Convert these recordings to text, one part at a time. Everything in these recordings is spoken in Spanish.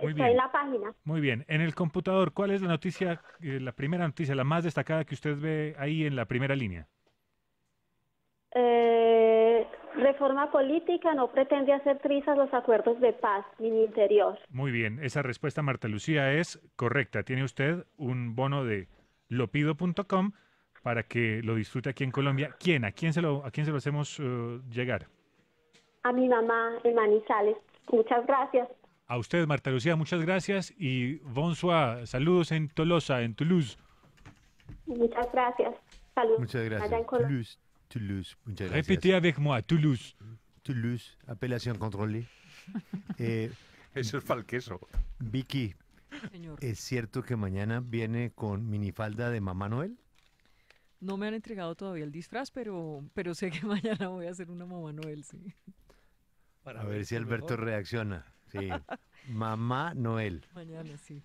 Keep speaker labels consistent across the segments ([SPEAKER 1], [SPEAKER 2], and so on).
[SPEAKER 1] Muy
[SPEAKER 2] Estoy en
[SPEAKER 1] bien,
[SPEAKER 2] la página.
[SPEAKER 1] muy bien. En el computador, ¿cuál es la noticia, la primera noticia, la más destacada que usted ve ahí en la primera línea?
[SPEAKER 2] Reforma política no pretende hacer trizas los acuerdos de paz ni de interior.
[SPEAKER 1] Muy bien, esa respuesta, Marta Lucía, es correcta. Tiene usted un bono de lopido.com para que lo disfrute aquí en Colombia. ¿Quién? A quién se lo hacemos llegar?
[SPEAKER 2] A mi mamá en Manizales. Muchas gracias.
[SPEAKER 1] A usted, Marta Lucía, muchas gracias y bonsoir. Saludos en Tolosa, en Toulouse.
[SPEAKER 2] Muchas gracias. Salud
[SPEAKER 3] Muchas
[SPEAKER 2] allá
[SPEAKER 3] gracias.
[SPEAKER 2] en Colombia.
[SPEAKER 3] Toulouse, Toulouse, muchas
[SPEAKER 1] Répétez
[SPEAKER 3] gracias.
[SPEAKER 1] avec moi, Toulouse.
[SPEAKER 3] Toulouse, apelación controlée. Eh,
[SPEAKER 4] Eso es para el queso.
[SPEAKER 3] Vicky,
[SPEAKER 5] Señor,
[SPEAKER 3] ¿es cierto que mañana viene con minifalda de Mamá Noel?
[SPEAKER 5] no me han entregado todavía el disfraz, pero sé que mañana voy a hacer una Mamá Noel, sí.
[SPEAKER 3] A ver si Alberto reacciona. Sí. Mamá Noel.
[SPEAKER 5] Mañana, sí.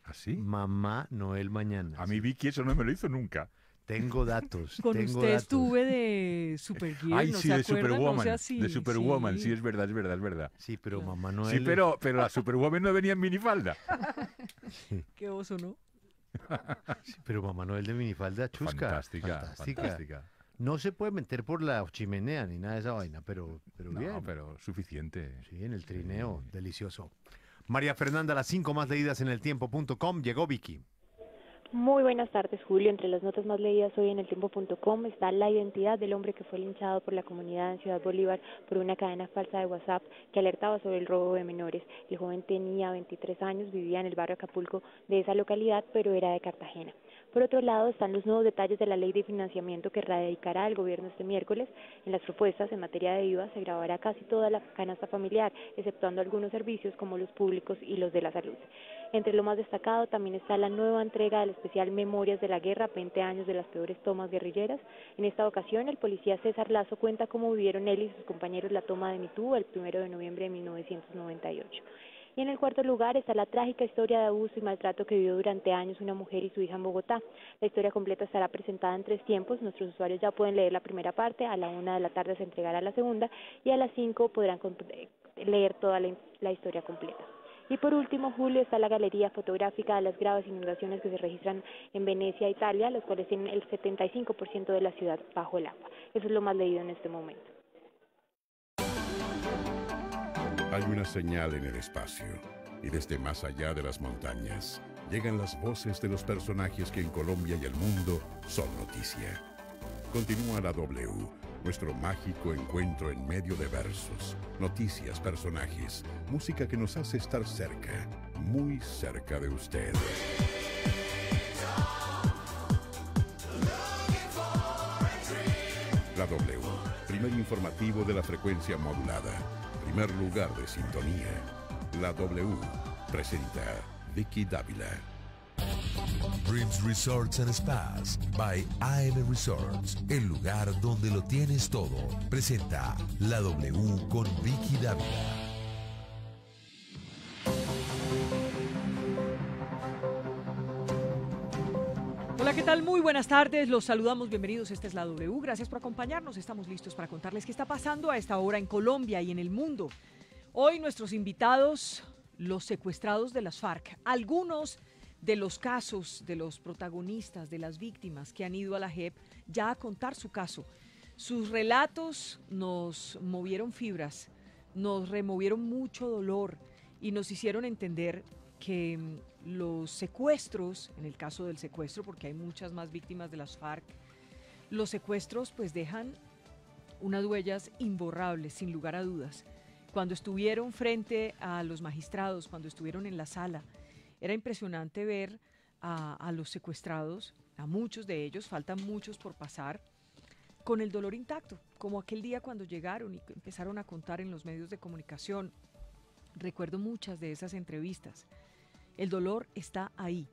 [SPEAKER 4] ¿Así?
[SPEAKER 3] Mamá Noel mañana.
[SPEAKER 4] A mí Vicky eso no me lo hizo nunca.
[SPEAKER 3] Tengo datos.
[SPEAKER 5] Con
[SPEAKER 3] tengo
[SPEAKER 5] usted
[SPEAKER 3] datos.
[SPEAKER 5] estuve de Supergear,
[SPEAKER 4] Ay,
[SPEAKER 5] ¿no
[SPEAKER 4] sí,
[SPEAKER 5] se
[SPEAKER 4] de
[SPEAKER 5] acuerdan?
[SPEAKER 4] Superwoman.
[SPEAKER 5] No sea así,
[SPEAKER 4] De Superwoman,
[SPEAKER 5] sí.
[SPEAKER 4] sí, es verdad, es verdad, es verdad.
[SPEAKER 3] Sí, pero
[SPEAKER 5] Claro.
[SPEAKER 3] Mamá Noel.
[SPEAKER 4] Sí, pero la Superwoman no venía en minifalda.
[SPEAKER 5] Qué oso, ¿no?
[SPEAKER 3] Sí, pero Mamá Noel de minifalda chusca.
[SPEAKER 4] Fantástica,
[SPEAKER 3] Fantástica.
[SPEAKER 4] fantástica.
[SPEAKER 3] No se puede meter por la chimenea ni nada de esa vaina, pero bien.
[SPEAKER 4] No, pero suficiente.
[SPEAKER 3] Sí, en el trineo, delicioso. María Fernanda, las 5 más leídas en el tiempo.com. Llegó Vicky.
[SPEAKER 6] Muy buenas tardes, Julio. Entre las notas más leídas hoy en el tiempo.com está la identidad del hombre que fue linchado por la comunidad en Ciudad Bolívar por una cadena falsa de WhatsApp que alertaba sobre el robo de menores. El joven tenía 23 años, vivía en el barrio Acapulco de esa localidad, pero era de Cartagena. Por otro lado, están los nuevos detalles de la ley de financiamiento que radicará el gobierno este miércoles. En las propuestas en materia de IVA se grabará casi toda la canasta familiar, exceptuando algunos servicios como los públicos y los de la salud. Entre lo más destacado también está la nueva entrega del especial Memorias de la Guerra, 20 años de las peores tomas guerrilleras. En esta ocasión, el policía César Lazo cuenta cómo vivieron él y sus compañeros la toma de Mitú el 1 de noviembre de 1998. Y en el cuarto lugar está la trágica historia de abuso y maltrato que vivió durante años una mujer y su hija en Bogotá. La historia completa estará presentada en 3 tiempos. Nuestros usuarios ya pueden leer la primera parte, a la 1 de la tarde se entregará la segunda y a las 5 podrán leer toda la historia completa. Y por último, Julio, está la galería fotográfica de las graves inundaciones que se registran en Venecia, Italia, los cuales tienen el 75% de la ciudad bajo el agua. Eso es lo más leído en este momento.
[SPEAKER 7] Hay una señal en el espacio, y desde más allá de las montañas llegan las voces de los personajes que en Colombia y el mundo son noticia. Continúa la W, nuestro mágico encuentro en medio de versos, noticias, personajes, música que nos hace estar cerca, muy cerca de usted. La W, primer informativo de la frecuencia modulada. Primer lugar de sintonía. La W presenta Vicky Dávila.
[SPEAKER 8] Dreams Resorts and Spas by AM Resorts, el lugar donde lo tienes todo. Presenta La W con Vicky Dávila.
[SPEAKER 5] Hola, ¿qué tal? Muy buenas tardes, los saludamos, bienvenidos, esta es la W, gracias por acompañarnos, estamos listos para contarles qué está pasando a esta hora en Colombia y en el mundo. Hoy nuestros invitados, los secuestrados de las FARC, algunos de los casos de los protagonistas, de las víctimas que han ido a la JEP ya a contar su caso. Sus relatos nos movieron fibras, nos removieron mucho dolor y nos hicieron entender que los secuestros, en el caso del secuestro, porque hay muchas más víctimas de las FARC, los secuestros pues dejan unas huellas imborrables, sin lugar a dudas. Cuando estuvieron frente a los magistrados, cuando estuvieron en la sala, era impresionante ver a los secuestrados, a muchos de ellos, faltan muchos por pasar, con el dolor intacto, como aquel día cuando llegaron y empezaron a contar en los medios de comunicación. Recuerdo muchas de esas entrevistas. El dolor está ahí.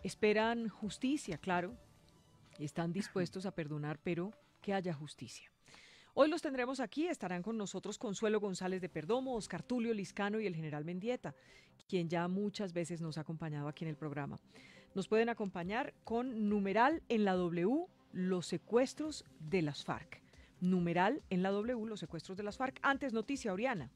[SPEAKER 5] Esperan justicia, claro, están dispuestos a perdonar, pero que haya justicia. Hoy los tendremos aquí, estarán con nosotros Consuelo González de Perdomo, Oscar Tulio Liscano y el general Mendieta, quien ya muchas veces nos ha acompañado aquí en el programa. Nos pueden acompañar con numeral en la W, los secuestros de las FARC. Numeral en la W, los secuestros de las FARC. Antes noticia, Oriana.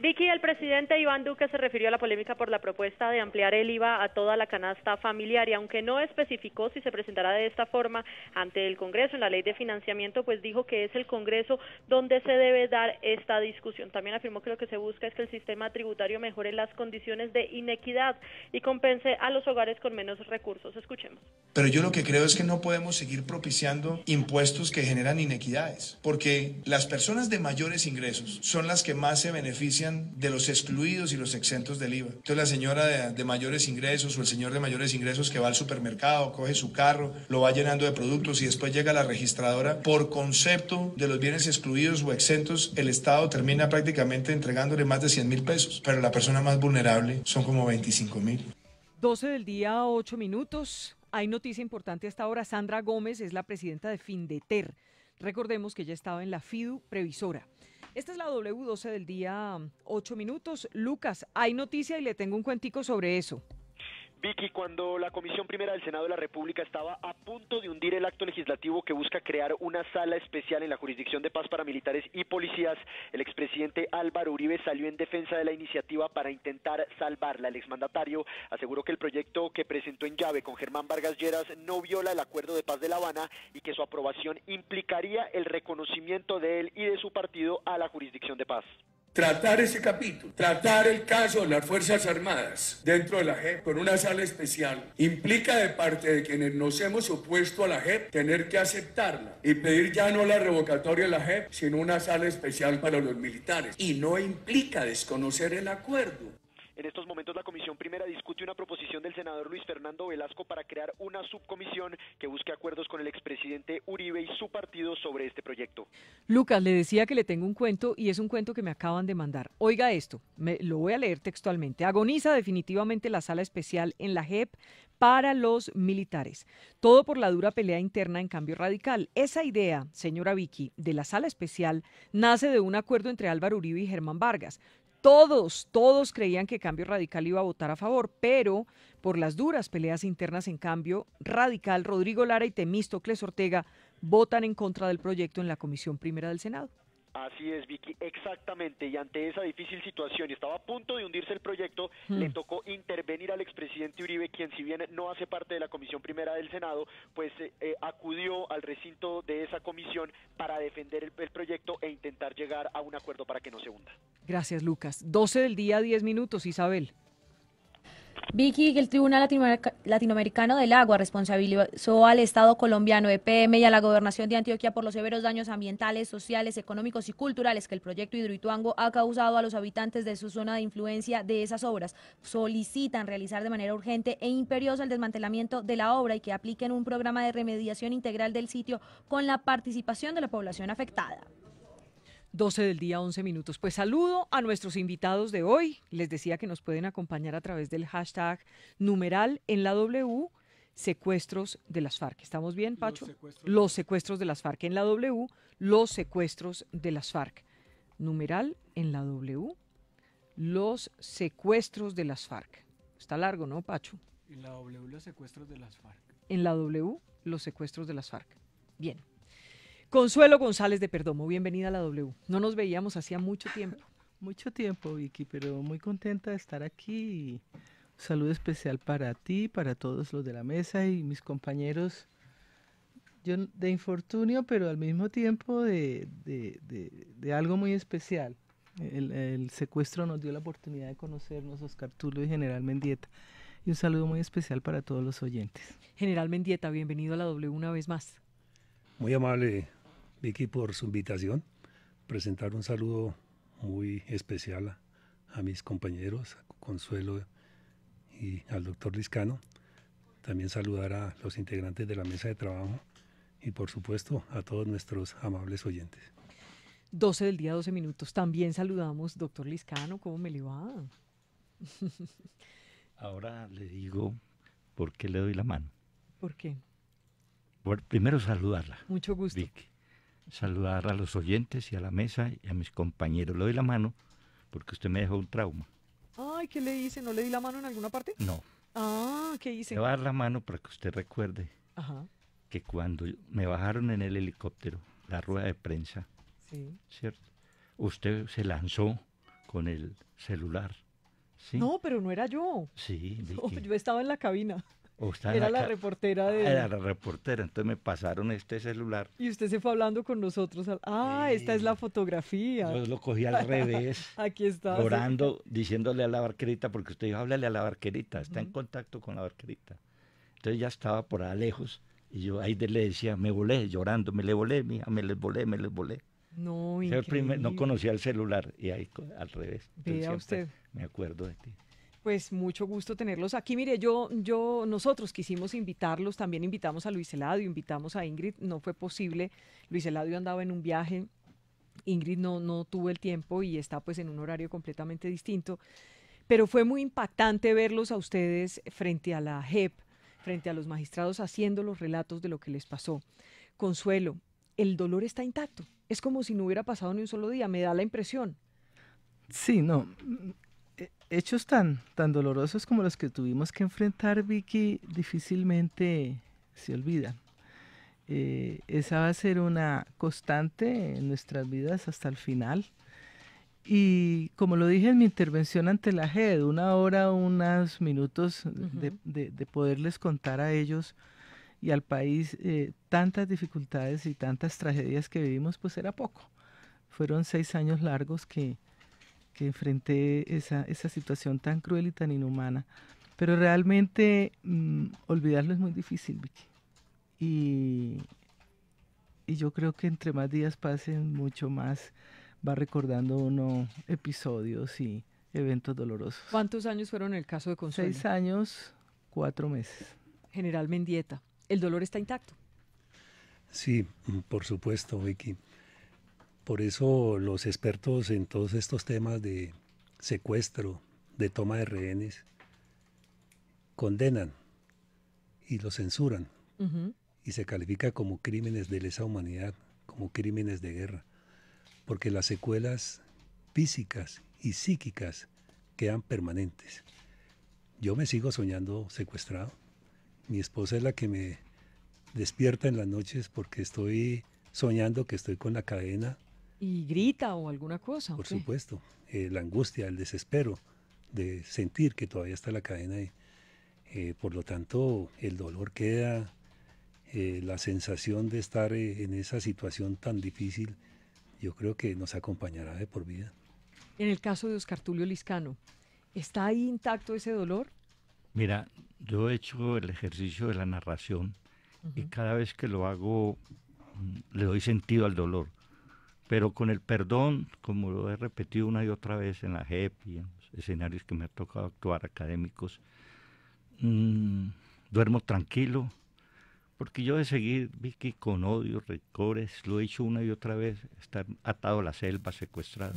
[SPEAKER 9] Vicky, el presidente Iván Duque se refirió a la polémica por la propuesta de ampliar el IVA a toda la canasta familiar y aunque no especificó si se presentará de esta forma ante el Congreso en la ley de financiamiento, pues dijo que es el Congreso donde se debe dar esta discusión. También afirmó que lo que se busca es que el sistema tributario mejore las condiciones de inequidad y compense a los hogares con menos recursos. Escuchemos.
[SPEAKER 10] Pero yo lo que creo es que no podemos seguir propiciando impuestos que generan inequidades, porque las personas de mayores ingresos son las que más se benefician de los excluidos y los exentos del IVA. Entonces la señora de mayores ingresos o el señor de mayores ingresos que va al supermercado, coge su carro, lo va llenando de productos y después llega a la registradora, por concepto de los bienes excluidos o exentos, el Estado termina prácticamente entregándole más de 100.000 pesos, pero la persona más vulnerable son como 25.000.
[SPEAKER 5] 12 del día, 8 minutos. Hay noticia importante hasta ahora. Sandra Gómez es la presidenta de Findeter. Recordemos que ella estaba en la FIDU Previsora. Esta es la W12 del día, 8 minutos. Lucas, hay noticia y le tengo un cuentico sobre eso.
[SPEAKER 11] Vicky, cuando la Comisión Primera del Senado de la República estaba a punto de hundir el acto legislativo que busca crear una sala especial en la jurisdicción de paz para militares y policías, el expresidente Álvaro Uribe salió en defensa de la iniciativa para intentar salvarla. El exmandatario aseguró que el proyecto que presentó en llave con Germán Vargas Lleras no viola el acuerdo de paz de La Habana y que su aprobación implicaría el reconocimiento de él y de su partido a la jurisdicción de paz.
[SPEAKER 12] Tratar ese capítulo, tratar el caso de las Fuerzas Armadas dentro de la JEP con una sala especial, implica de parte de quienes nos hemos opuesto a la JEP tener que aceptarla y pedir ya no la revocatoria de la JEP, sino una sala especial para los militares. Y no implica desconocer el acuerdo.
[SPEAKER 11] En estos momentos la Comisión Primera discute una proposición del senador Luis Fernando Velasco para crear una subcomisión que busque acuerdos con el expresidente Uribe y su partido sobre este proyecto.
[SPEAKER 5] Lucas, le decía que le tengo un cuento y es un cuento que me acaban de mandar. Oiga esto, lo voy a leer textualmente. Agoniza definitivamente la sala especial en la JEP para los militares. Todo por la dura pelea interna en Cambio Radical. Esa idea, señora Vicky, de la sala especial nace de un acuerdo entre Álvaro Uribe y Germán Vargas. Todos creían que Cambio Radical iba a votar a favor, pero por las duras peleas internas en Cambio Radical, Rodrigo Lara y Temístocles Ortega votan en contra del proyecto en la Comisión Primera del Senado.
[SPEAKER 11] Así es, Vicky, exactamente, y ante esa difícil situación, y estaba a punto de hundirse el proyecto, le tocó intervenir al expresidente Uribe, quien si bien no hace parte de la Comisión Primera del Senado, pues acudió al recinto de esa comisión para defender el proyecto e intentar llegar a un acuerdo para que no se hunda.
[SPEAKER 5] Gracias, Lucas. 12 del día, 10 minutos, Isabel.
[SPEAKER 13] Vicky, el Tribunal Latinoamericano del Agua responsabilizó al Estado colombiano, EPM, y a la Gobernación de Antioquia por los severos daños ambientales, sociales, económicos y culturales que el proyecto Hidroituango ha causado a los habitantes de su zona de influencia de esas obras. Solicitan realizar de manera urgente e imperiosa el desmantelamiento de la obra y que apliquen un programa de remediación integral del sitio con la participación de la población afectada.
[SPEAKER 5] 12 del día, 11 minutos. Pues saludo a nuestros invitados de hoy. Les decía que nos pueden acompañar a través del hashtag numeral en la W, secuestros de las FARC. ¿Estamos bien, Pacho? Los secuestros de las FARC. En la W, los secuestros de las FARC. Numeral en la W, los secuestros de las FARC. Está largo, ¿no, Pacho?
[SPEAKER 14] En la W, los secuestros de las FARC.
[SPEAKER 5] En la W, los secuestros de las FARC. Bien. Consuelo González de Perdomo, bienvenida a la W. No nos veíamos hacía mucho tiempo.
[SPEAKER 15] Mucho tiempo, Vicky, pero muy contenta de estar aquí. Un saludo especial para ti, para todos los de la mesa y mis compañeros. Yo de infortunio, pero al mismo tiempo de algo muy especial. El secuestro nos dio la oportunidad de conocernos, Oscar Tulio y General Mendieta. Y un saludo muy especial para todos los oyentes.
[SPEAKER 5] General Mendieta, bienvenido a la W una vez más.
[SPEAKER 16] Muy amable, Vicky, por su invitación. Presentar un saludo muy especial a mis compañeros, a Consuelo y al doctor Liscano. También saludar a los integrantes de la mesa de trabajo y, por supuesto, a todos nuestros amables oyentes.
[SPEAKER 5] 12 del día, 12 minutos. También saludamos, doctor Liscano, ¿cómo me le va?
[SPEAKER 17] Ahora le digo por qué le doy la mano.
[SPEAKER 5] ¿Por qué?
[SPEAKER 17] Primero saludarla.
[SPEAKER 5] Mucho gusto.
[SPEAKER 17] Vicky. Saludar a los oyentes y a la mesa y a mis compañeros. Le doy la mano porque usted me dejó un trauma.
[SPEAKER 5] Ay, ¿qué le hice? ¿No le di la mano en alguna parte?
[SPEAKER 17] No.
[SPEAKER 5] Ah, ¿qué hice?
[SPEAKER 17] Le voy a dar la mano para que usted recuerde que cuando me bajaron en el helicóptero, la rueda de prensa,
[SPEAKER 5] sí,
[SPEAKER 17] ¿cierto? Usted se lanzó con el celular. ¿sí?
[SPEAKER 5] No, pero no era yo.
[SPEAKER 17] Sí,
[SPEAKER 5] No,
[SPEAKER 17] Vicky.
[SPEAKER 5] yo estaba en la cabina.
[SPEAKER 17] O estaba en
[SPEAKER 5] Era la
[SPEAKER 17] ca-
[SPEAKER 5] reportera de...
[SPEAKER 17] Era la reportera, entonces me pasaron este celular.
[SPEAKER 5] Y usted se fue hablando con nosotros. Esta es la fotografía.
[SPEAKER 17] Yo lo cogí al revés,
[SPEAKER 5] Aquí está.
[SPEAKER 17] llorando, diciéndole a la barquerita, porque usted dijo, háblale a la barquerita, está en contacto con la barquerita. Entonces ya estaba por allá lejos, y yo ahí le decía, me volé, llorando, me le volé, mija, me les volé, me les volé.
[SPEAKER 5] No,
[SPEAKER 17] Yo no
[SPEAKER 5] increíble.
[SPEAKER 17] conocía el celular, y ahí al revés. Entonces
[SPEAKER 5] Vea
[SPEAKER 17] siempre
[SPEAKER 5] usted.
[SPEAKER 17] me acuerdo de ti.
[SPEAKER 5] Pues mucho gusto tenerlos aquí. Mire, nosotros quisimos invitarlos, también invitamos a Luis Eladio, invitamos a Ingrid, no fue posible. Luis Eladio andaba en un viaje, Ingrid no tuvo el tiempo y está pues en un horario completamente distinto. Pero fue muy impactante verlos a ustedes frente a la JEP, frente a los magistrados haciendo los relatos de lo que les pasó. Consuelo, el dolor está intacto. Es como si no hubiera pasado ni un solo día, me da la impresión.
[SPEAKER 15] Sí, no. Hechos tan dolorosos como los que tuvimos que enfrentar, Vicky, difícilmente se olvidan. Esa va a ser una constante en nuestras vidas hasta el final. Y como lo dije en mi intervención ante la JED, 1 hora, unos minutos de poderles contar a ellos y al país tantas dificultades y tantas tragedias que vivimos, pues era poco. Fueron 6 años largos que enfrenté esa situación tan cruel y tan inhumana. Pero realmente olvidarlo es muy difícil, Vicky. Y yo creo que entre más días pasen, mucho más va recordando uno episodios y eventos dolorosos.
[SPEAKER 5] ¿Cuántos años fueron en el caso de Consuelo?
[SPEAKER 15] 6 años, 4 meses.
[SPEAKER 5] General Mendieta, ¿el dolor está intacto?
[SPEAKER 16] Sí, por supuesto, Vicky. Por eso los expertos en todos estos temas de secuestro, de toma de rehenes, condenan y lo censuran y se califica como crímenes de lesa humanidad, como crímenes de guerra, porque las secuelas físicas y psíquicas quedan permanentes. Yo me sigo soñando secuestrado. Mi esposa es la que me despierta en las noches porque estoy soñando que estoy con la cadena.
[SPEAKER 5] ¿Y grita o alguna cosa?
[SPEAKER 16] Por
[SPEAKER 5] ¿o qué?
[SPEAKER 16] supuesto, la angustia, el desespero de sentir que todavía está la cadena ahí. Por lo tanto, el dolor queda, la sensación de estar en esa situación tan difícil, yo creo que nos acompañará de por vida.
[SPEAKER 5] En el caso de Oscar Tulio Lizcano, ¿está ahí intacto ese dolor?
[SPEAKER 17] Mira, yo he hecho el ejercicio de la narración y cada vez que lo hago le doy sentido al dolor. Pero con el perdón, como lo he repetido una y otra vez en la JEP y en los escenarios que me ha tocado actuar académicos, duermo tranquilo, porque yo de seguir, Vicky, con odio, rencores, lo he hecho una y otra vez, estar atado a la selva, secuestrado.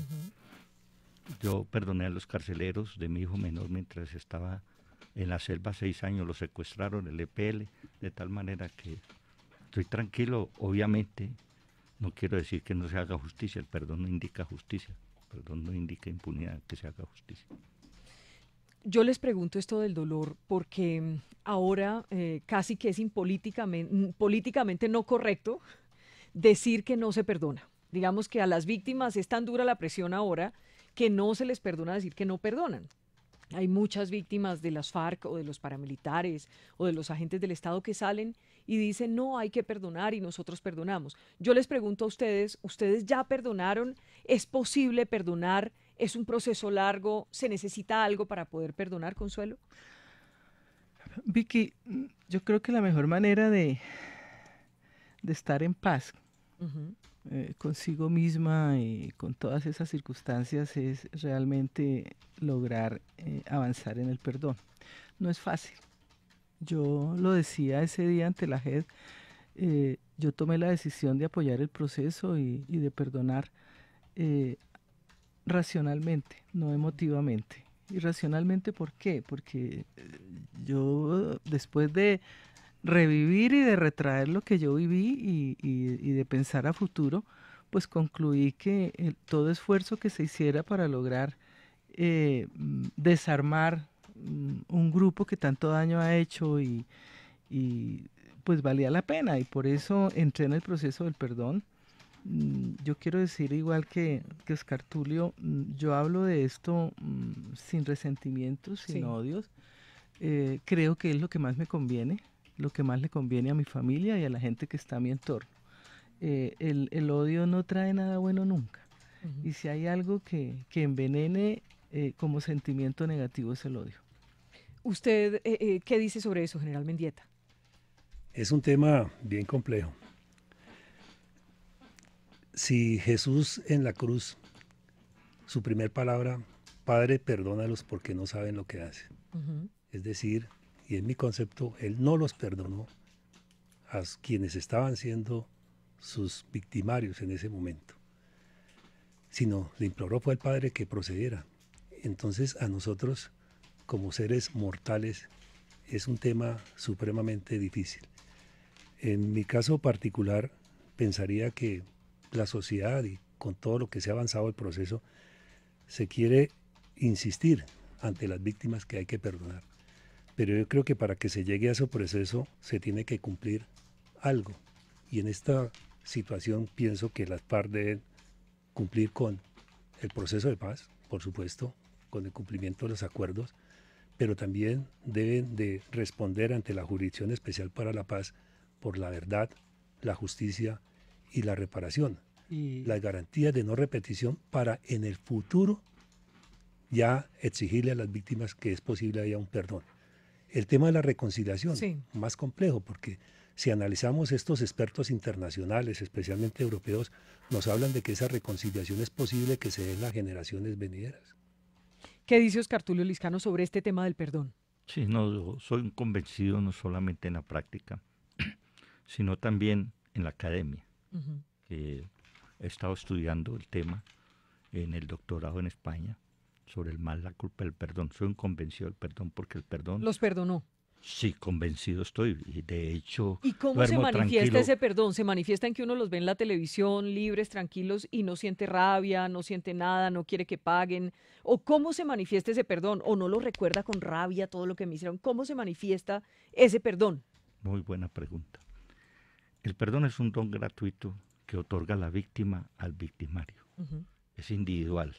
[SPEAKER 17] Yo perdoné a los carceleros de mi hijo menor mientras estaba en la selva 6 años, lo secuestraron, el EPL, de tal manera que estoy tranquilo, obviamente. No quiero decir que no se haga justicia, el perdón no indica justicia, el perdón no indica impunidad, que se haga justicia.
[SPEAKER 5] Yo les pregunto esto del dolor porque ahora casi que es políticamente no correcto decir que no se perdona. Digamos que a las víctimas es tan dura la presión ahora que no se les perdona decir que no perdonan. Hay muchas víctimas de las FARC o de los paramilitares o de los agentes del Estado que salen y dicen, no, hay que perdonar y nosotros perdonamos. Yo les pregunto a ustedes, ¿ustedes ya perdonaron? ¿Es posible perdonar? ¿Es un proceso largo? ¿Se necesita algo para poder perdonar, Consuelo?
[SPEAKER 15] Vicky, yo creo que la mejor manera de estar en paz consigo misma y con todas esas circunstancias es realmente lograr avanzar en el perdón. No es fácil. Yo lo decía ese día ante la JED, yo tomé la decisión de apoyar el proceso y de perdonar racionalmente, no emotivamente. ¿Y racionalmente por qué? Porque yo después de revivir y de retraer lo que yo viví y de pensar a futuro, pues concluí que todo esfuerzo que se hiciera para lograr desarmar un grupo que tanto daño ha hecho y pues valía la pena, y por eso entré en el proceso del perdón. Yo quiero decir, igual que Oscar Tulio, yo hablo de esto sin resentimientos, sin odios. Creo que es lo que más me conviene, lo que más le conviene a mi familia y a la gente que está a mi entorno. El odio no trae nada bueno nunca. Y si hay algo que envenene como sentimiento negativo es el odio.
[SPEAKER 5] ¿Usted qué dice sobre eso, general Mendieta?
[SPEAKER 16] Es un tema bien complejo. Si Jesús en la cruz, su primer palabra, Padre, perdónalos porque no saben lo que hacen. Es decir, y en mi concepto, Él no los perdonó a quienes estaban siendo sus victimarios en ese momento, sino le imploró fue al Padre que procediera. Entonces a nosotros, como seres mortales, es un tema supremamente difícil. En mi caso particular, pensaría que la sociedad y con todo lo que se ha avanzado el proceso, se quiere insistir ante las víctimas que hay que perdonar. Pero yo creo que para que se llegue a ese proceso se tiene que cumplir algo. Y en esta situación pienso que las FARC deben cumplir con el proceso de paz, por supuesto, con el cumplimiento de los acuerdos, pero también deben de responder ante la Jurisdicción Especial para la Paz por la verdad, la justicia y la reparación. Las garantías de no repetición para en el futuro ya exigirle a las víctimas que es posible haya un perdón. El tema de la reconciliación, más complejo, porque si analizamos estos expertos internacionales, especialmente europeos, nos hablan de que esa reconciliación es posible que se dé en las generaciones venideras.
[SPEAKER 5] ¿Qué dice Oscar Tulio Lizcano sobre este tema del perdón?
[SPEAKER 17] Sí, no, yo soy un convencido no solamente en la práctica, sino también en la academia. He estado estudiando el tema en el doctorado en España sobre el mal, la culpa del perdón. Soy un convencido del perdón porque el perdón...
[SPEAKER 5] ¿Los perdonó?
[SPEAKER 17] Sí, convencido estoy. Y de hecho,
[SPEAKER 5] ¿y cómo se manifiesta
[SPEAKER 17] tranquilo.
[SPEAKER 5] ese perdón? ¿Se manifiesta en que uno los ve en la televisión libres, tranquilos y no siente rabia, no siente nada, no quiere que paguen? ¿O cómo se manifiesta ese perdón? ¿O no lo recuerda con rabia todo lo que me hicieron? ¿Cómo se manifiesta ese perdón?
[SPEAKER 17] Muy buena pregunta. El perdón es un don gratuito que otorga la víctima al victimario. Es individual,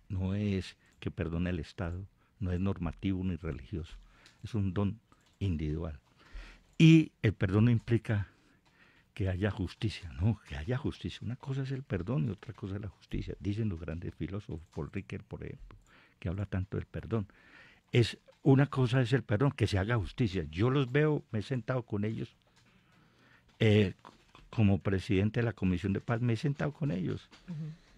[SPEAKER 17] no es que perdone el Estado, no es normativo ni religioso, es un don individual. Y el perdón no implica que haya justicia, no, que haya justicia. Una cosa es el perdón y otra cosa es la justicia. Dicen los grandes filósofos, Paul Ricoeur, por ejemplo, que habla tanto del perdón. Una cosa es el perdón, que se haga justicia. Yo los veo, me he sentado con ellos, como presidente de la Comisión de Paz, me he sentado con ellos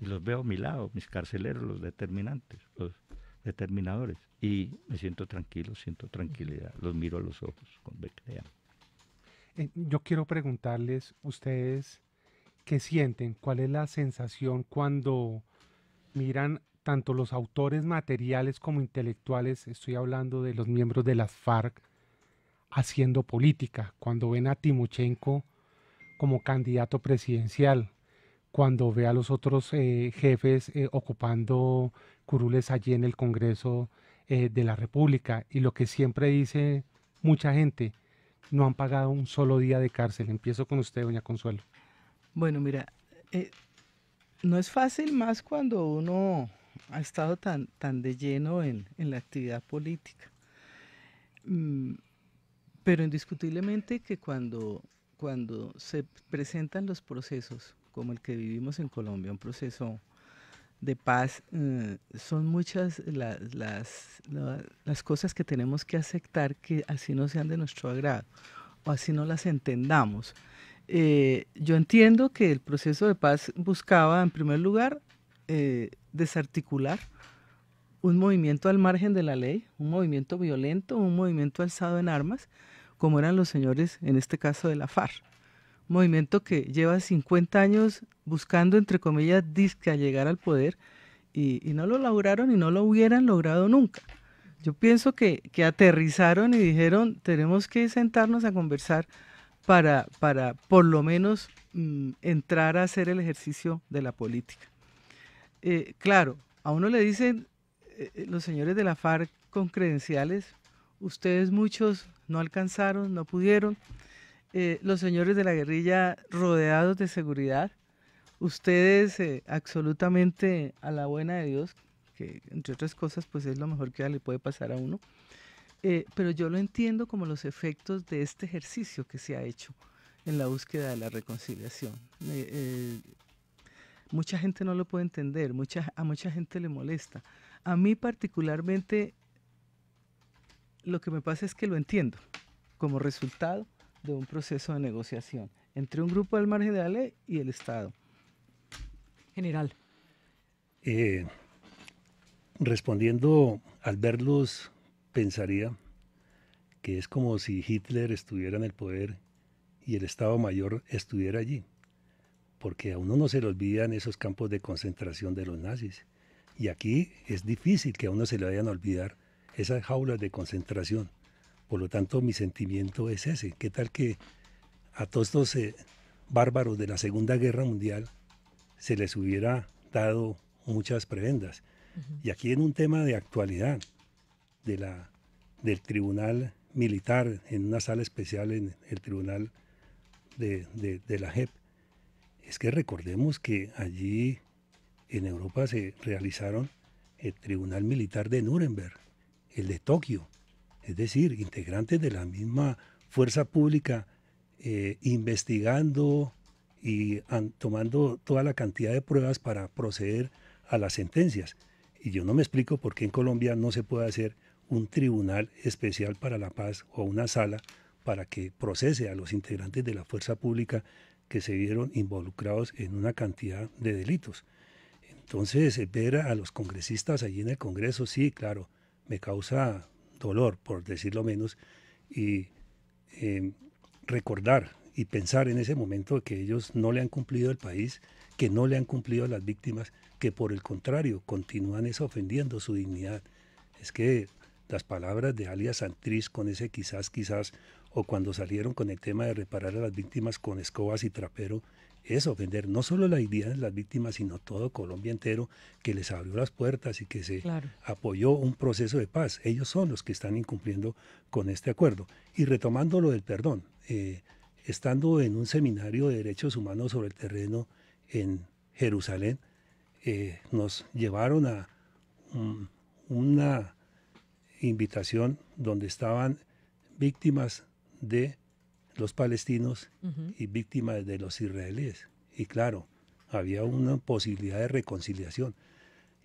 [SPEAKER 17] y los veo a mi lado, mis carceleros, los determinantes, los determinadores, y me siento tranquilo, siento tranquilidad, los miro a los ojos con becrea.
[SPEAKER 18] Yo quiero preguntarles, ustedes, ¿qué sienten? ¿Cuál es la sensación cuando miran tanto los autores materiales como intelectuales, estoy hablando de los miembros de las FARC, haciendo política, cuando ven a Timochenko como candidato presidencial, cuando ve a los otros jefes ocupando curules allí en el Congreso de la República, y lo que siempre dice mucha gente, no han pagado un solo día de cárcel? Empiezo con usted, doña Consuelo.
[SPEAKER 15] Bueno, mira, no es fácil más cuando uno ha estado tan de lleno en la actividad política. Pero indiscutiblemente que cuando se presentan los procesos como el que vivimos en Colombia, un proceso de paz, son muchas las cosas que tenemos que aceptar que así no sean de nuestro agrado o así no las entendamos. Yo entiendo que el proceso de paz buscaba, en primer lugar, desarticular un movimiento al margen de la ley, un movimiento violento, un movimiento alzado en armas, como eran los señores, en este caso de la FARC. Un movimiento que lleva 50 años buscando, entre comillas, disque a llegar al poder, y no lo lograron y no lo hubieran logrado nunca. Yo pienso que aterrizaron y dijeron, tenemos que sentarnos a conversar para por lo menos entrar a hacer el ejercicio de la política. Claro, a uno le dicen los señores de la FARC con credenciales, ustedes muchos no alcanzaron, no pudieron. Los señores de la guerrilla rodeados de seguridad, Ustedes absolutamente a la buena de Dios, que entre otras cosas pues es lo mejor que le puede pasar a uno, pero yo lo entiendo como los efectos de este ejercicio que se ha hecho en la búsqueda de la reconciliación. Mucha gente no lo puede entender, a mucha gente le molesta. A mí particularmente lo que me pasa es que lo entiendo como resultado de un proceso de negociación entre un grupo al margen de la ley y el Estado.
[SPEAKER 5] General.
[SPEAKER 16] Respondiendo, al verlos, pensaría que es como si Hitler estuviera en el poder y el Estado Mayor estuviera allí, porque a uno no se le olvidan esos campos de concentración de los nazis. Y aquí es difícil que a uno se le vayan a olvidar esas jaulas de concentración. Por lo tanto, mi sentimiento es ese. ¿Qué tal que a todos estos bárbaros de la Segunda Guerra Mundial se les hubiera dado muchas prebendas? Y aquí en un tema de actualidad del Tribunal Militar, en una sala especial en el Tribunal de la JEP, es que recordemos que allí en Europa se realizaron el Tribunal Militar de Nuremberg, el de Tokio, es decir, integrantes de la misma fuerza pública investigando y tomando toda la cantidad de pruebas para proceder a las sentencias. Y yo no me explico por qué en Colombia no se puede hacer un tribunal especial para la paz o una sala para que procese a los integrantes de la fuerza pública que se vieron involucrados en una cantidad de delitos. Entonces, ver a los congresistas allí en el Congreso, sí, claro, me causa dolor, por decirlo menos, y recordar y pensar en ese momento que ellos no le han cumplido al país, que no le han cumplido a las víctimas, que por el contrario continúan ofendiendo su dignidad. Es que las palabras de alias Santrich con ese quizás, o cuando salieron con el tema de reparar a las víctimas con escobas y trapero, es ofender no solo la dignidad de las víctimas, sino todo Colombia entero, que les abrió las puertas y que se apoyó un proceso de paz. Ellos son los que están incumpliendo con este acuerdo. Y retomando lo del perdón, estando en un seminario de derechos humanos sobre el terreno en Jerusalén, nos llevaron a una invitación donde estaban víctimas de los palestinos y víctimas de los israelíes. Y claro, había una posibilidad de reconciliación.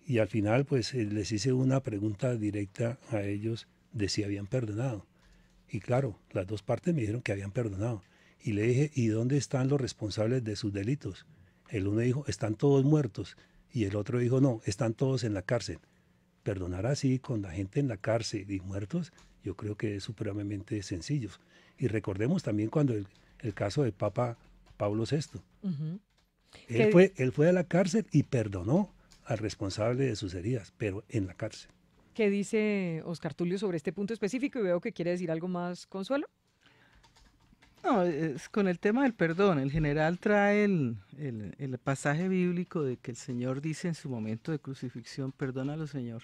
[SPEAKER 16] Y al final, pues, les hice una pregunta directa a ellos de si habían perdonado. Y claro, las dos partes me dijeron que habían perdonado. Y le dije, ¿y dónde están los responsables de sus delitos? El uno dijo, están todos muertos. Y el otro dijo, no, están todos en la cárcel. Perdonar así con la gente en la cárcel y muertos, yo creo que es supremamente sencillo. Y recordemos también cuando el caso del Papa Pablo VI. Él fue a la cárcel y perdonó al responsable de sus heridas, pero en la cárcel.
[SPEAKER 5] ¿Qué dice Oscar Tulio sobre este punto específico? Y veo que quiere decir algo más, Consuelo.
[SPEAKER 15] No, es con el tema del perdón. El general trae el pasaje bíblico de que el Señor dice en su momento de crucifixión, perdónalo, Señor.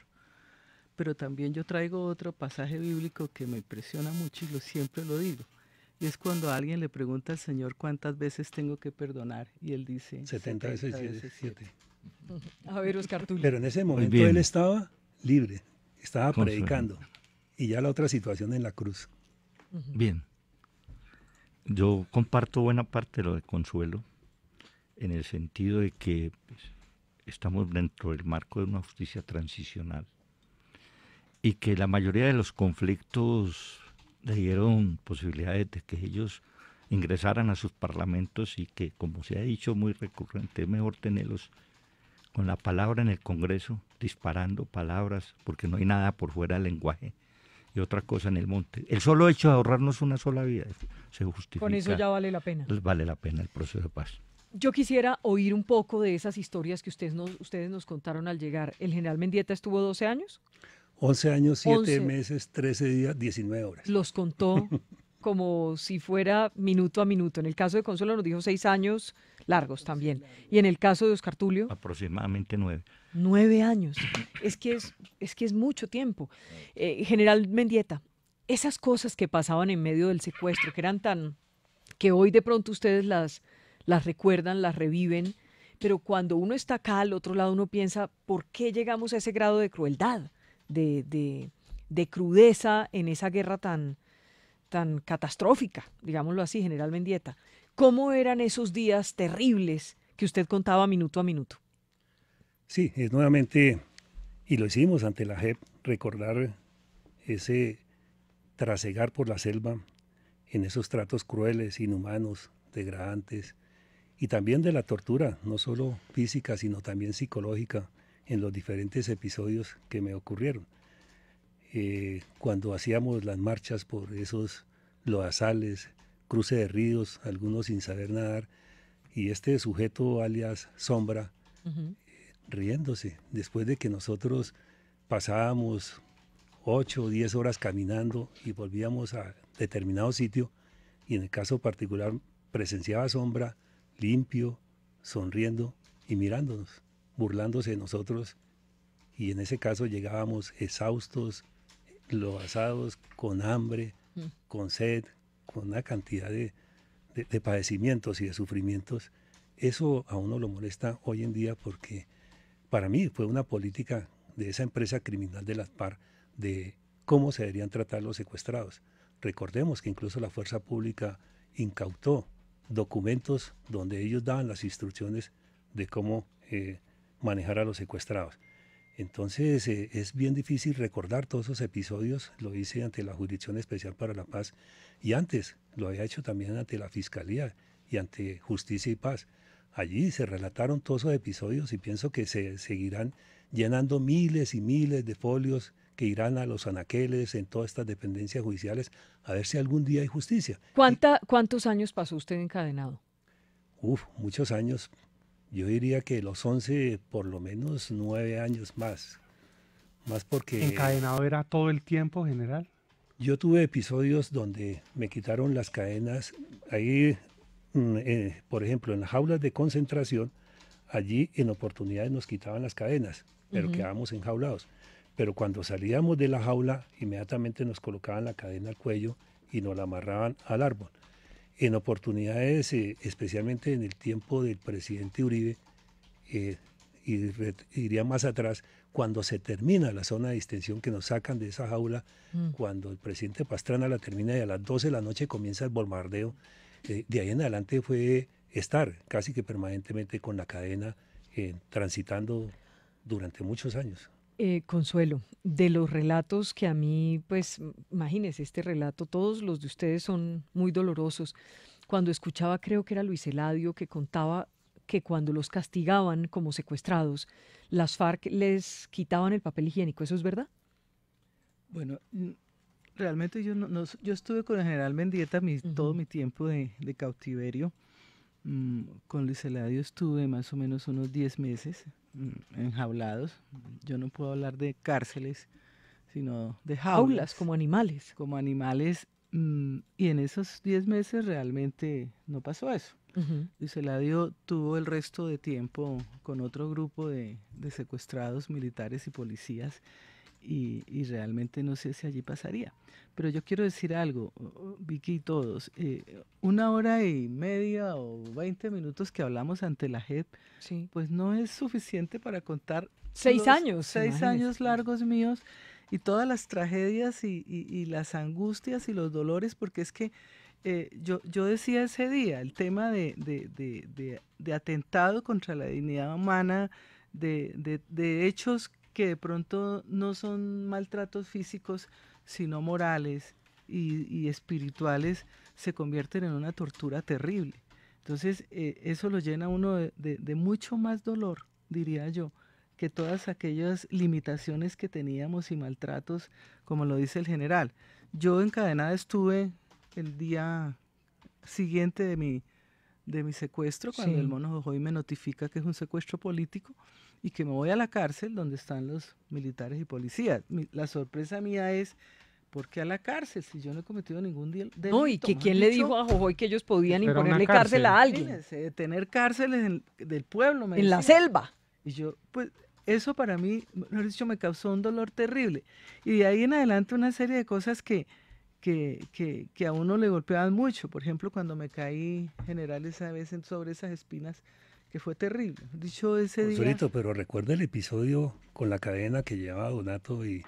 [SPEAKER 15] Pero también yo traigo otro pasaje bíblico que me impresiona mucho y siempre lo digo. Y es cuando alguien le pregunta al Señor cuántas veces tengo que perdonar. Y él dice
[SPEAKER 16] 70 veces 7.
[SPEAKER 5] A ver, Oscar Tulio.
[SPEAKER 16] Pero en ese momento él estaba libre, estaba predicando. Y ya la otra situación en la cruz.
[SPEAKER 17] Bien. Yo comparto buena parte de lo de Consuelo, en el sentido de que pues, estamos dentro del marco de una justicia transicional y que la mayoría de los conflictos le dieron posibilidades de que ellos ingresaran a sus parlamentos y que, como se ha dicho muy recurrente, es mejor tenerlos con la palabra en el Congreso, disparando palabras, porque no hay nada por fuera del lenguaje, y otra cosa en el monte. El solo hecho de ahorrarnos una sola vida se justifica.
[SPEAKER 5] Con eso ya vale la pena.
[SPEAKER 17] Vale la pena el proceso de paz.
[SPEAKER 5] Yo quisiera oír un poco de esas historias que ustedes nos contaron al llegar. ¿El general Mendieta estuvo 12 años?
[SPEAKER 16] 11 años, 7 meses, 13 días, 19 horas.
[SPEAKER 5] Los contó como si fuera minuto a minuto. En el caso de Consuelo nos dijo 6 años largos también. Y en el caso de Oscar Tulio,
[SPEAKER 17] aproximadamente 9.
[SPEAKER 5] 9 años. Es que es mucho tiempo. General Mendieta, esas cosas que pasaban en medio del secuestro, que eran que hoy de pronto ustedes las recuerdan, las reviven, Pero cuando uno está acá al otro lado, uno piensa, ¿por qué llegamos a ese grado de crueldad, de crudeza en esa guerra tan catastrófica, digámoslo así, General Mendieta? ¿Cómo eran esos días terribles que usted contaba minuto a minuto?
[SPEAKER 16] Sí, es nuevamente, y lo hicimos ante la JEP, recordar ese trasegar por la selva en esos tratos crueles, inhumanos, degradantes, y también de la tortura, no solo física, sino también psicológica, en los diferentes episodios que me ocurrieron. Cuando hacíamos las marchas por esos lodazales, cruce de ríos, algunos sin saber nadar, y este sujeto alias Sombra, riéndose, después de que nosotros pasábamos 8 o 10 horas caminando y volvíamos a determinado sitio, y en el caso particular presenciaba a Sombra limpio, sonriendo y mirándonos, burlándose de nosotros, y en ese caso llegábamos exhaustos, lodazados, con hambre, con sed, con una cantidad de padecimientos y de sufrimientos. Eso a uno lo molesta hoy en día porque para mí fue una política de esa empresa criminal de las FARC de cómo se deberían tratar los secuestrados. Recordemos que incluso la fuerza pública incautó documentos donde ellos daban las instrucciones de cómo manejar a los secuestrados. Entonces es bien difícil recordar todos esos episodios. Lo hice ante la Jurisdicción Especial para la Paz y antes lo había hecho también ante la Fiscalía y ante Justicia y Paz. Allí se relataron todos esos episodios y pienso que se seguirán llenando miles y miles de folios que irán a los anaqueles en todas estas dependencias judiciales a ver si algún día hay justicia.
[SPEAKER 5] ¿Cuántos años pasó usted encadenado?
[SPEAKER 16] Muchos años. Yo diría que los 11, por lo menos 9 años más. Más porque...
[SPEAKER 18] ¿Encadenado era todo el tiempo, general?
[SPEAKER 16] Yo tuve episodios donde me quitaron las cadenas. Ahí, por ejemplo, en las jaulas de concentración, allí en oportunidades nos quitaban las cadenas, pero quedábamos enjaulados. Pero cuando salíamos de la jaula, inmediatamente nos colocaban la cadena al cuello y nos la amarraban al árbol. En oportunidades, especialmente en el tiempo del presidente Uribe, iría más atrás, cuando se termina la zona de distensión que nos sacan de esa jaula, cuando el presidente Pastrana la termina y a las 12 de la noche comienza el bombardeo, de ahí en adelante fue estar casi que permanentemente con la cadena, transitando durante muchos años.
[SPEAKER 5] Consuelo, de los relatos que a mí, pues, imagínese este relato, todos los de ustedes son muy dolorosos. Cuando escuchaba, creo que era Luis Eladio, que contaba que cuando los castigaban como secuestrados, las FARC les quitaban el papel higiénico. ¿Eso es verdad?
[SPEAKER 15] Bueno, realmente yo yo estuve con el general Mendieta todo mi tiempo de cautiverio. Con Luis Eladio estuve más o menos unos 10 meses enjaulados. Yo no puedo hablar de cárceles, sino de jaulas.
[SPEAKER 5] Como animales.
[SPEAKER 15] Como animales. Y en esos 10 meses realmente no pasó eso. Luis Eladio tuvo el resto de tiempo con otro grupo de secuestrados militares y policías y realmente no sé si allí pasaría. Pero yo quiero decir algo, Vicky y todos, 1 hora y media o 20 minutos que hablamos ante la JEP, pues no es suficiente para contar
[SPEAKER 5] 6 años.
[SPEAKER 15] 6 años largos míos y todas las tragedias y las angustias y los dolores, porque es que yo decía ese día, el tema de atentado contra la dignidad humana, de hechos que de pronto no son maltratos físicos, sino morales y espirituales, se convierten en una tortura terrible. Entonces, eso lo llena a uno de mucho más dolor, diría yo, que todas aquellas limitaciones que teníamos y maltratos, como lo dice el general. Yo encadenada estuve el día siguiente de mi secuestro, cuando el Mono Jojoy me notifica que es un secuestro político y que me voy a la cárcel donde están los militares y policías. La sorpresa mía es, ¿por qué a la cárcel si yo no he cometido ningún delito?
[SPEAKER 5] No, y que quién le dicho, dijo a Jojoy que ellos podían imponerle cárcel a alguien.
[SPEAKER 15] Fíjense, tener cárceles del pueblo.
[SPEAKER 5] En la selva.
[SPEAKER 15] Y yo, pues, eso para mí, mejor dicho, me causó un dolor terrible. Y de ahí en adelante una serie de cosas que a uno le golpeaban mucho. Por ejemplo, cuando me caí, general, esa vez sobre esas espinas que fue terrible. Dicho ese día...
[SPEAKER 16] Consuelito, pero recuerda el episodio con la cadena que llevaba Donato y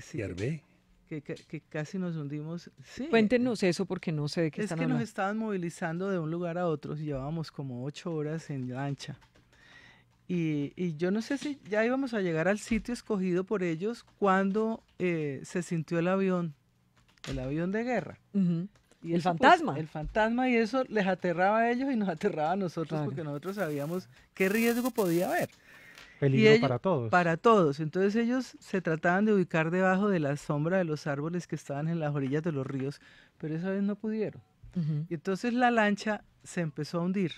[SPEAKER 15] sí.
[SPEAKER 16] y Arbey.
[SPEAKER 15] Que casi nos hundimos. Sí.
[SPEAKER 5] Cuéntenos eso porque no sé de qué
[SPEAKER 15] Es
[SPEAKER 5] están
[SPEAKER 15] que
[SPEAKER 5] hablando.
[SPEAKER 15] nos estaban movilizando de un lugar a otro y llevábamos como 8 horas en lancha. Y yo no sé si ya íbamos a llegar al sitio escogido por ellos cuando se sintió el avión de guerra.
[SPEAKER 5] Ujú.
[SPEAKER 15] Y
[SPEAKER 5] El
[SPEAKER 15] eso,
[SPEAKER 5] fantasma.
[SPEAKER 15] Pues, el fantasma, y eso les aterraba a ellos y nos aterraba a nosotros,
[SPEAKER 5] Claro.
[SPEAKER 15] porque nosotros sabíamos qué riesgo podía haber.
[SPEAKER 18] Peligro
[SPEAKER 15] ellos-
[SPEAKER 18] para todos.
[SPEAKER 15] Para todos. Entonces ellos se trataban de ubicar debajo de la sombra de los árboles que estaban en las orillas de los ríos, pero esa vez no pudieron.
[SPEAKER 5] Ujú,
[SPEAKER 15] Y entonces la lancha se empezó a hundir,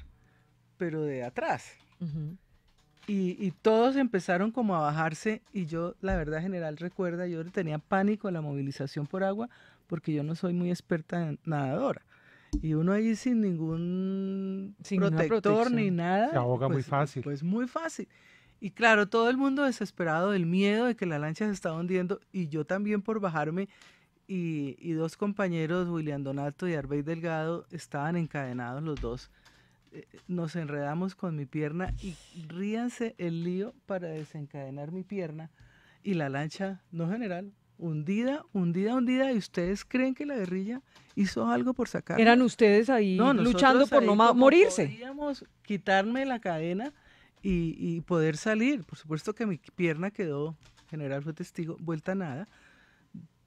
[SPEAKER 15] pero de atrás.
[SPEAKER 5] ujú.
[SPEAKER 15] Y todos empezaron como a bajarse y yo, la verdad general, recuerda, yo tenía pánico a la movilización por agua porque yo no soy muy experta en nadadora. Y uno ahí sin ningún
[SPEAKER 5] Sin ninguna
[SPEAKER 15] protector ni
[SPEAKER 5] protección.
[SPEAKER 15] nada.
[SPEAKER 18] Se ahoga muy
[SPEAKER 15] pues-
[SPEAKER 18] fácil.
[SPEAKER 15] Pues muy fácil. Y claro, todo el mundo desesperado del miedo de que la lancha se estaba hundiendo y yo también por bajarme y dos compañeros, William Donato y Arbey Delgado, estaban encadenados los dos. Nos enredamos con mi pierna y ríanse el lío para desencadenar mi pierna y la lancha, no general, hundida, y ustedes creen que la guerrilla hizo algo por sacarla.
[SPEAKER 5] Eran ustedes ahí
[SPEAKER 15] No,
[SPEAKER 5] luchando
[SPEAKER 15] nosotros
[SPEAKER 5] por
[SPEAKER 15] ahí
[SPEAKER 5] no
[SPEAKER 15] como
[SPEAKER 5] morirse.
[SPEAKER 15] Podíamos quitarme la cadena y poder salir. Por supuesto que mi pierna quedó, general fue testigo, vuelta a nada.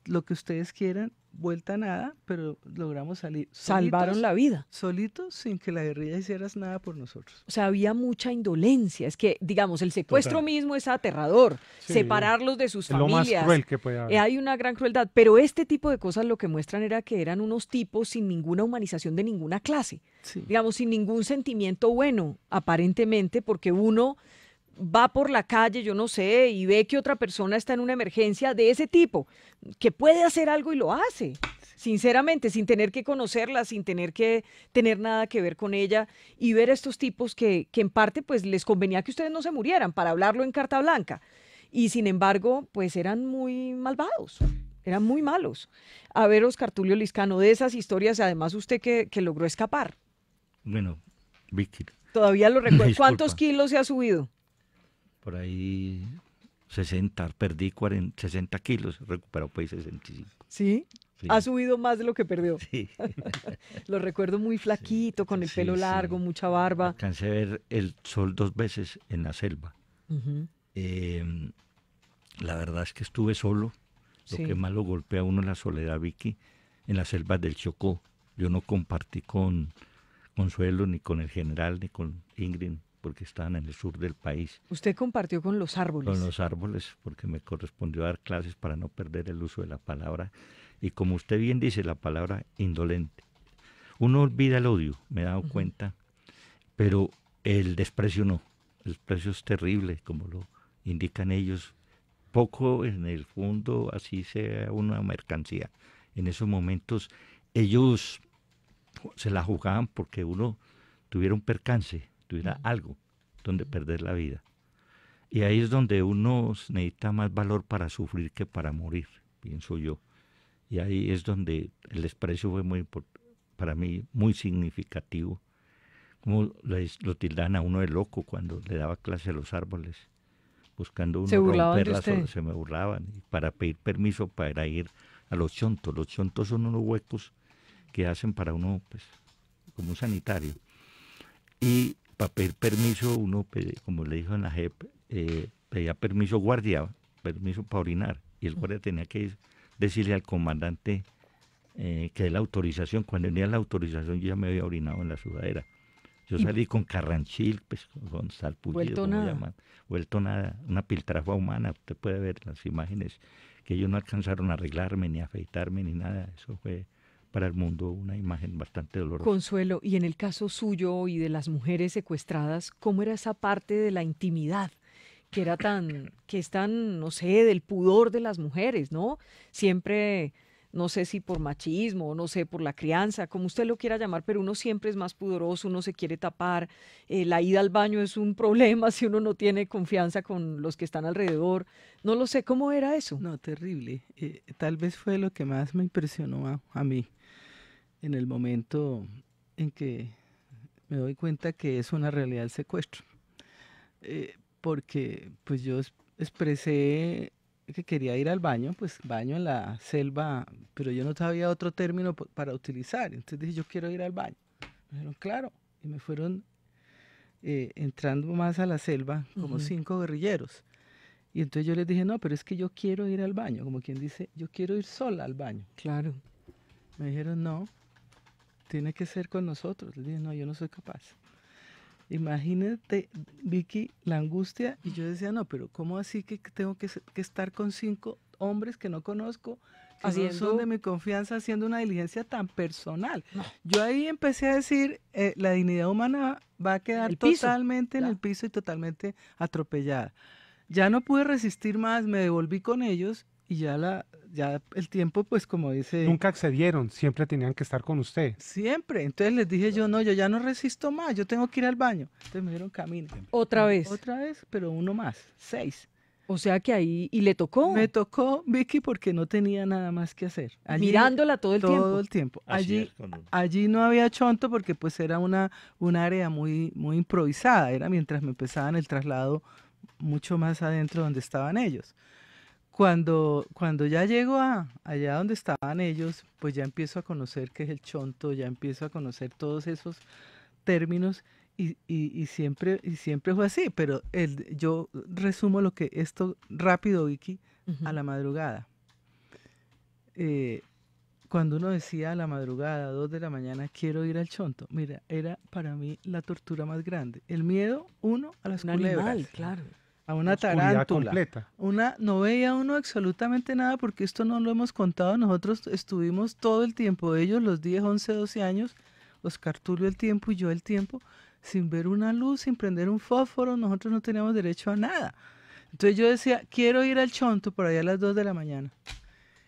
[SPEAKER 15] Lo que ustedes quieran, vuelta a nada, pero logramos salir.
[SPEAKER 5] Salvaron la vida.
[SPEAKER 15] Solitos, sin que la guerrilla hiciera nada por nosotros.
[SPEAKER 5] O sea, había mucha indolencia. Es que, digamos, el secuestro
[SPEAKER 15] Total.
[SPEAKER 5] mismo es aterrador.
[SPEAKER 18] Sí,
[SPEAKER 5] Separarlos de sus
[SPEAKER 18] es lo más
[SPEAKER 5] familias.
[SPEAKER 18] cruel que puede haber.
[SPEAKER 5] Hay una gran crueldad. Pero este tipo de cosas lo que muestran era que eran unos tipos sin ninguna humanización de ninguna clase.
[SPEAKER 15] Sí.
[SPEAKER 5] Digamos, sin ningún sentimiento bueno, aparentemente, porque uno va por la calle, yo no sé, y ve que otra persona está en una emergencia de ese tipo, que puede hacer algo y lo hace, sinceramente, sin tener que conocerla, sin tener que tener nada que ver con ella, y ver a estos tipos que en parte pues les convenía que ustedes no se murieran, para hablarlo en carta blanca, y sin embargo, pues eran muy malvados. Eran muy malos. A ver, Oscar Tulio Liscano, de esas historias, además usted que logró escapar,
[SPEAKER 17] Bueno, Vicky,
[SPEAKER 5] todavía lo recuerdo.
[SPEAKER 17] Disculpa.
[SPEAKER 5] ¿Cuántos kilos se ha subido?
[SPEAKER 17] por ahí 60, perdí 60 kilos, recuperado pues 65.
[SPEAKER 5] ¿Sí?
[SPEAKER 17] Sí.
[SPEAKER 5] Ha subido más de lo que perdió.
[SPEAKER 17] Sí.
[SPEAKER 5] Lo recuerdo muy flaquito, con el pelo largo, mucha barba.
[SPEAKER 17] Alcancé a ver el sol 2 veces en la selva.
[SPEAKER 5] Ujú.
[SPEAKER 17] La verdad es que estuve solo. Lo
[SPEAKER 5] Sí.
[SPEAKER 17] que más lo golpea a uno es la soledad, Vicky, en las selvas del Chocó. Yo no compartí con Consuelo, ni con el general, ni con Ingrid, porque estaban en el sur del país.
[SPEAKER 5] Usted compartió con los árboles.
[SPEAKER 17] Con los árboles, porque me correspondió dar clases para no perder el uso de la palabra. Y como usted bien dice, la palabra indolente. Uno olvida el odio, me he dado cuenta, pero el desprecio no. El desprecio es terrible, como lo indican ellos. Poco en el fondo, así sea una mercancía. En esos momentos ellos se la jugaban porque uno tuviera un percance, tuviera algo donde perder la vida. Y ahí es donde uno necesita más valor para sufrir que para morir, pienso yo. Y ahí es donde el desprecio fue para mí muy significativo. Como lo tildan a uno de loco cuando le daba clase a los árboles, buscando uno
[SPEAKER 5] ¿Se burlaban de
[SPEAKER 17] romperlas,
[SPEAKER 5] usted?
[SPEAKER 17] se me burlaban. Y para pedir permiso para ir a los chontos. Los chontos son unos huecos que hacen para uno, pues, como un sanitario. Y para pedir permiso, uno, como le dijo en la JEP, pedía permiso guardia, permiso para orinar. Y el guardia tenía que decirle al comandante que dé la autorización. Cuando venía la autorización, yo ya me había orinado en la sudadera. Yo salí con carranchil, pues, con salpullido,
[SPEAKER 5] Vuelto
[SPEAKER 17] como
[SPEAKER 5] nada.
[SPEAKER 17] llaman. Vuelto nada, una piltrafa humana. Usted puede ver las imágenes que ellos no alcanzaron a arreglarme, ni a afeitarme, ni nada. Eso fue para el mundo una imagen bastante dolorosa.
[SPEAKER 5] Consuelo, y en el caso suyo y de las mujeres secuestradas, ¿cómo era esa parte de la intimidad? Que era que es tan, no sé, del pudor de las mujeres, ¿no? Siempre, no sé si por machismo, no sé, por la crianza, como usted lo quiera llamar, pero uno siempre es más pudoroso, uno se quiere tapar, la ida al baño es un problema si uno no tiene confianza con los que están alrededor. No lo sé, ¿cómo era eso?
[SPEAKER 15] No, terrible. Tal vez fue lo que más me impresionó a mí en el momento en que me doy cuenta que es una realidad el secuestro. Porque pues yo expresé que quería ir al baño, pues baño en la selva, pero yo no sabía otro término para utilizar. Entonces dije, yo quiero ir al baño. Me dijeron, claro, y me fueron entrando más a la selva, como 5 guerrilleros. Y entonces yo les dije, no, pero es que yo quiero ir al baño, como quien dice, yo quiero ir sola al baño.
[SPEAKER 5] Claro.
[SPEAKER 15] Me dijeron, no, tiene que ser con nosotros. Les dije, no, yo no soy capaz. Imagínate, Vicky, la angustia, y yo decía, no, pero ¿cómo así que tengo que estar con 5 hombres que no conozco, que no son de mi confianza, haciendo una diligencia tan personal? No. Yo ahí empecé a decir, la dignidad humana va a quedar totalmente en el piso y totalmente atropellada. Ya no pude resistir más, me devolví con ellos y ya el tiempo, pues como dice...
[SPEAKER 18] Nunca accedieron, siempre tenían que estar con usted.
[SPEAKER 15] Siempre, entonces les dije yo, no, yo ya no resisto más, yo tengo que ir al baño. Entonces me dieron camino.
[SPEAKER 5] ¿Otra vez?
[SPEAKER 15] Otra vez, pero uno más, 6.
[SPEAKER 5] O sea que ahí, ¿y le tocó?
[SPEAKER 15] Me tocó, Vicky, porque no tenía nada más que hacer. Allí,
[SPEAKER 5] mirándola todo el tiempo.
[SPEAKER 15] Todo el tiempo. Allí no había chonto porque pues era un área muy, muy improvisada, era mientras me empezaban el traslado mucho más adentro donde estaban ellos. Cuando ya llego allá donde estaban ellos, pues ya empiezo a conocer qué es el chonto, ya empiezo a conocer todos esos términos y siempre fue así, pero yo resumo esto rápido, Vicky, a la madrugada. Cuando uno decía a la madrugada, 2 de la mañana, quiero ir al chonto, mira, era para mí la tortura más grande. El miedo, a las culebras.
[SPEAKER 5] Animal, claro.
[SPEAKER 15] A una tarántula. No veía uno absolutamente nada porque esto no lo hemos contado. Nosotros estuvimos todo el tiempo, ellos los 10, 11, 12 años, Oscar Tulio el tiempo y yo el tiempo, sin ver una luz, sin prender un fósforo, nosotros no teníamos derecho a nada. Entonces yo decía, quiero ir al chonto por allá a las 2 de la mañana.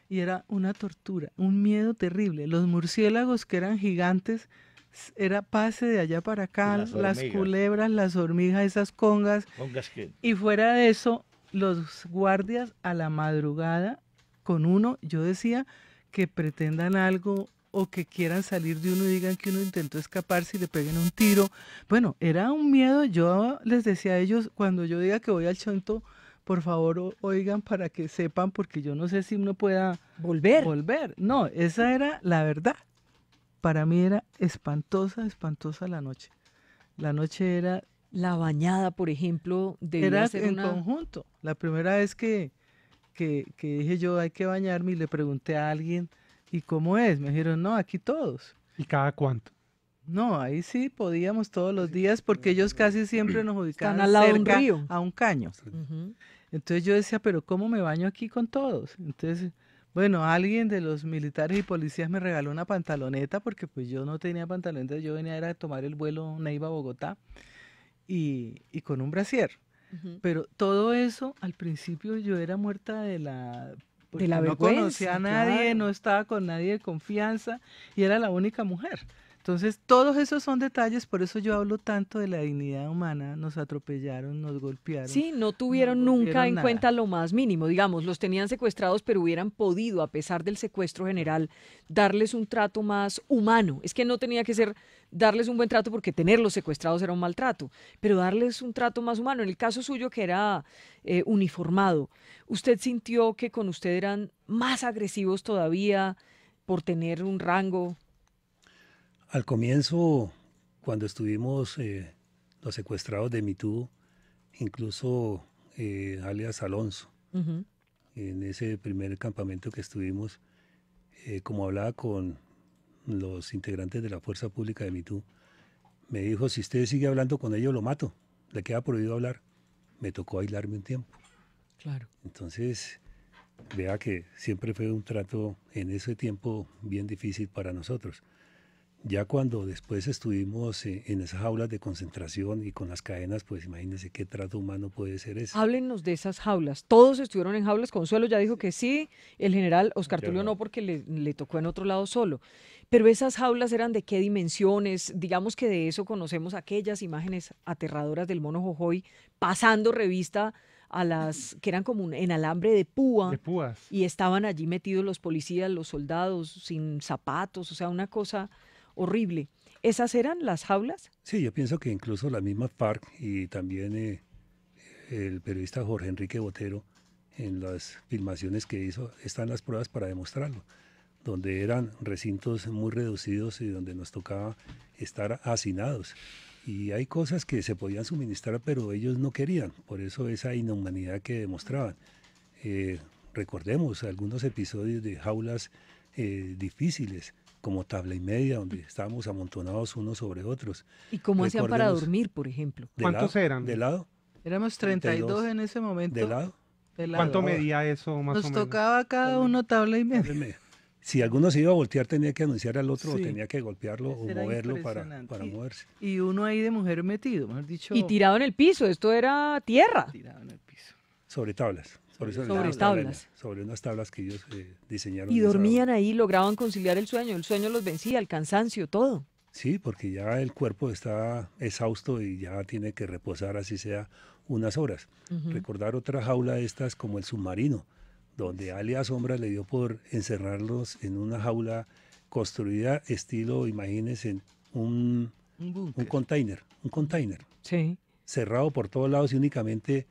[SPEAKER 15] Y era una tortura, un miedo terrible. Los murciélagos que eran gigantes, era pase de allá para acá, las culebras, las hormigas, esas congas. Y fuera de eso, los guardias a la madrugada con uno, yo decía que pretendan algo o que quieran salir de uno y digan que uno intentó escaparse y le peguen un tiro. Bueno, era un miedo. Yo les decía a ellos, cuando yo diga que voy al chonto, por favor oigan para que sepan, porque yo no sé si uno pueda volver. No, esa era la verdad. Para mí era espantosa la noche. La noche era...
[SPEAKER 5] La bañada, por ejemplo,
[SPEAKER 15] era en conjunto. La primera vez que dije yo, hay que bañarme, y le pregunté a alguien, ¿y cómo es? Me dijeron, no, aquí todos.
[SPEAKER 18] ¿Y cada cuánto?
[SPEAKER 15] No, ahí sí podíamos todos los días, porque ellos casi siempre nos ubicaban
[SPEAKER 5] al lado
[SPEAKER 15] cerca
[SPEAKER 5] de un río.
[SPEAKER 15] A un caño. Entonces yo decía, pero ¿cómo me baño aquí con todos? Entonces... Bueno, alguien de los militares y policías me regaló una pantaloneta porque pues yo no tenía pantaloneta, yo venía a tomar el vuelo Neiva-Bogotá y con un brasier. Pero todo eso, al principio yo era muerta de la
[SPEAKER 5] vergüenza.
[SPEAKER 15] No conocía a nadie, no estaba con nadie de confianza y era la única mujer. Entonces, todos esos son detalles, por eso yo hablo tanto de la dignidad humana. Nos atropellaron, nos golpearon.
[SPEAKER 5] Sí, no tuvieron nunca en cuenta lo más mínimo. Digamos, los tenían secuestrados, pero hubieran podido, a pesar del secuestro general, darles un trato más humano. Es que no tenía que ser darles un buen trato, porque tenerlos secuestrados era un maltrato, pero darles un trato más humano. En el caso suyo, que era uniformado, ¿usted sintió que con usted eran más agresivos todavía por tener un rango?
[SPEAKER 16] Al comienzo, cuando estuvimos los secuestrados de MeToo, incluso alias Alonso, en ese primer campamento que estuvimos, como hablaba con los integrantes de la fuerza pública de MeToo, me dijo, si usted sigue hablando con ellos, lo mato, le queda prohibido hablar. Me tocó aislarme un tiempo.
[SPEAKER 5] Claro.
[SPEAKER 16] Entonces, vea que siempre fue un trato en ese tiempo bien difícil para nosotros. Ya cuando después estuvimos en esas jaulas de concentración y con las cadenas, pues imagínense qué trato humano puede ser ese.
[SPEAKER 5] Háblennos de esas jaulas. ¿Todos estuvieron en jaulas? Consuelo ya dijo que sí, el general Oscar Tulio no, porque le tocó en otro lado solo. Pero esas jaulas eran de qué dimensiones, digamos que de eso conocemos aquellas imágenes aterradoras del mono Jojoy pasando revista a las que eran como en alambre de púa.
[SPEAKER 18] De púas.
[SPEAKER 5] Y estaban allí metidos los policías, los soldados, sin zapatos, o sea, una cosa horrible. ¿Esas eran las jaulas?
[SPEAKER 16] Sí, yo pienso que incluso la misma FARC y también el periodista Jorge Enrique Botero, en las filmaciones que hizo, están las pruebas para demostrarlo, donde eran recintos muy reducidos y donde nos tocaba estar hacinados. Y hay cosas que se podían suministrar, pero ellos no querían, por eso esa inhumanidad que demostraban. Recordemos algunos episodios de jaulas difíciles, como Tabla y Media, donde estábamos amontonados unos sobre otros.
[SPEAKER 5] ¿Y cómo hacían para dormir, por ejemplo?
[SPEAKER 18] ¿Cuántos eran?
[SPEAKER 16] De lado.
[SPEAKER 15] Éramos 32 en ese momento.
[SPEAKER 16] ¿De lado?
[SPEAKER 18] ¿Cuánto medía eso más o
[SPEAKER 15] Nos
[SPEAKER 18] menos?
[SPEAKER 15] tocaba cada uno tabla y media.
[SPEAKER 16] Si alguno se iba a voltear, tenía que anunciar al otro
[SPEAKER 15] Sí.
[SPEAKER 16] o tenía que golpearlo o
[SPEAKER 15] Era
[SPEAKER 16] moverlo para
[SPEAKER 15] impresionante.
[SPEAKER 16] moverse.
[SPEAKER 15] Y uno ahí de mujer metido, mejor dicho.
[SPEAKER 5] Y tirado en el piso, esto era tierra.
[SPEAKER 15] Tirado en el piso.
[SPEAKER 16] Sobre tablas.
[SPEAKER 5] Sobre tablas.
[SPEAKER 16] Sobre unas tablas que ellos diseñaron.
[SPEAKER 5] Y
[SPEAKER 16] de esa
[SPEAKER 5] dormían ahí, lograban conciliar el sueño los vencía, el cansancio, todo.
[SPEAKER 16] Sí, porque ya el cuerpo está exhausto y ya tiene que reposar, así sea unas horas.
[SPEAKER 5] Ujú.
[SPEAKER 16] Recordar otra jaula de estas como el submarino, donde Alias Sombra le dio por encerrarlos en una jaula construida estilo, imagínense, un container.
[SPEAKER 5] Sí.
[SPEAKER 16] Cerrado por todos lados y únicamente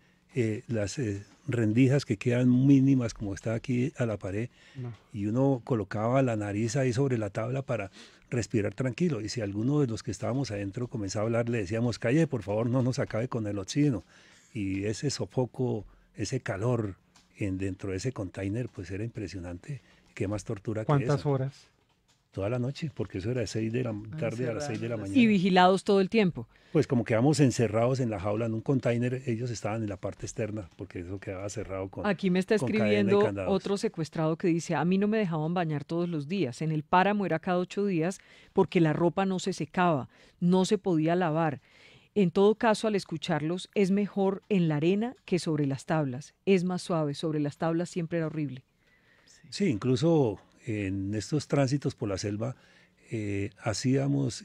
[SPEAKER 16] las rendijas que quedan mínimas como está aquí a la pared,
[SPEAKER 18] No.
[SPEAKER 16] y uno colocaba la nariz ahí sobre la tabla para respirar tranquilo, y si alguno de los que estábamos adentro comenzaba a hablar, le decíamos, calle, por favor, no nos acabe con el oxígeno, y ese sofoco, ese calor dentro de ese container, pues era impresionante. Qué más tortura que
[SPEAKER 18] ¿Cuántas
[SPEAKER 16] esa.
[SPEAKER 18] horas?
[SPEAKER 16] Toda la noche, porque eso era de 6 de la tarde a las 6 de la mañana.
[SPEAKER 5] Y vigilados todo el tiempo.
[SPEAKER 16] Pues como quedamos encerrados en la jaula, en un container, ellos estaban en la parte externa, porque eso quedaba cerrado con
[SPEAKER 5] Aquí me está
[SPEAKER 16] con cadena y
[SPEAKER 5] escribiendo
[SPEAKER 16] candados.
[SPEAKER 5] otro secuestrado que dice, a mí no me dejaban bañar todos los días, en el páramo era cada 8 días porque la ropa no se secaba, no se podía lavar. En todo caso, al escucharlos, es mejor en la arena que sobre las tablas, es más suave, sobre las tablas siempre era horrible.
[SPEAKER 16] Sí, incluso en estos tránsitos por la selva hacíamos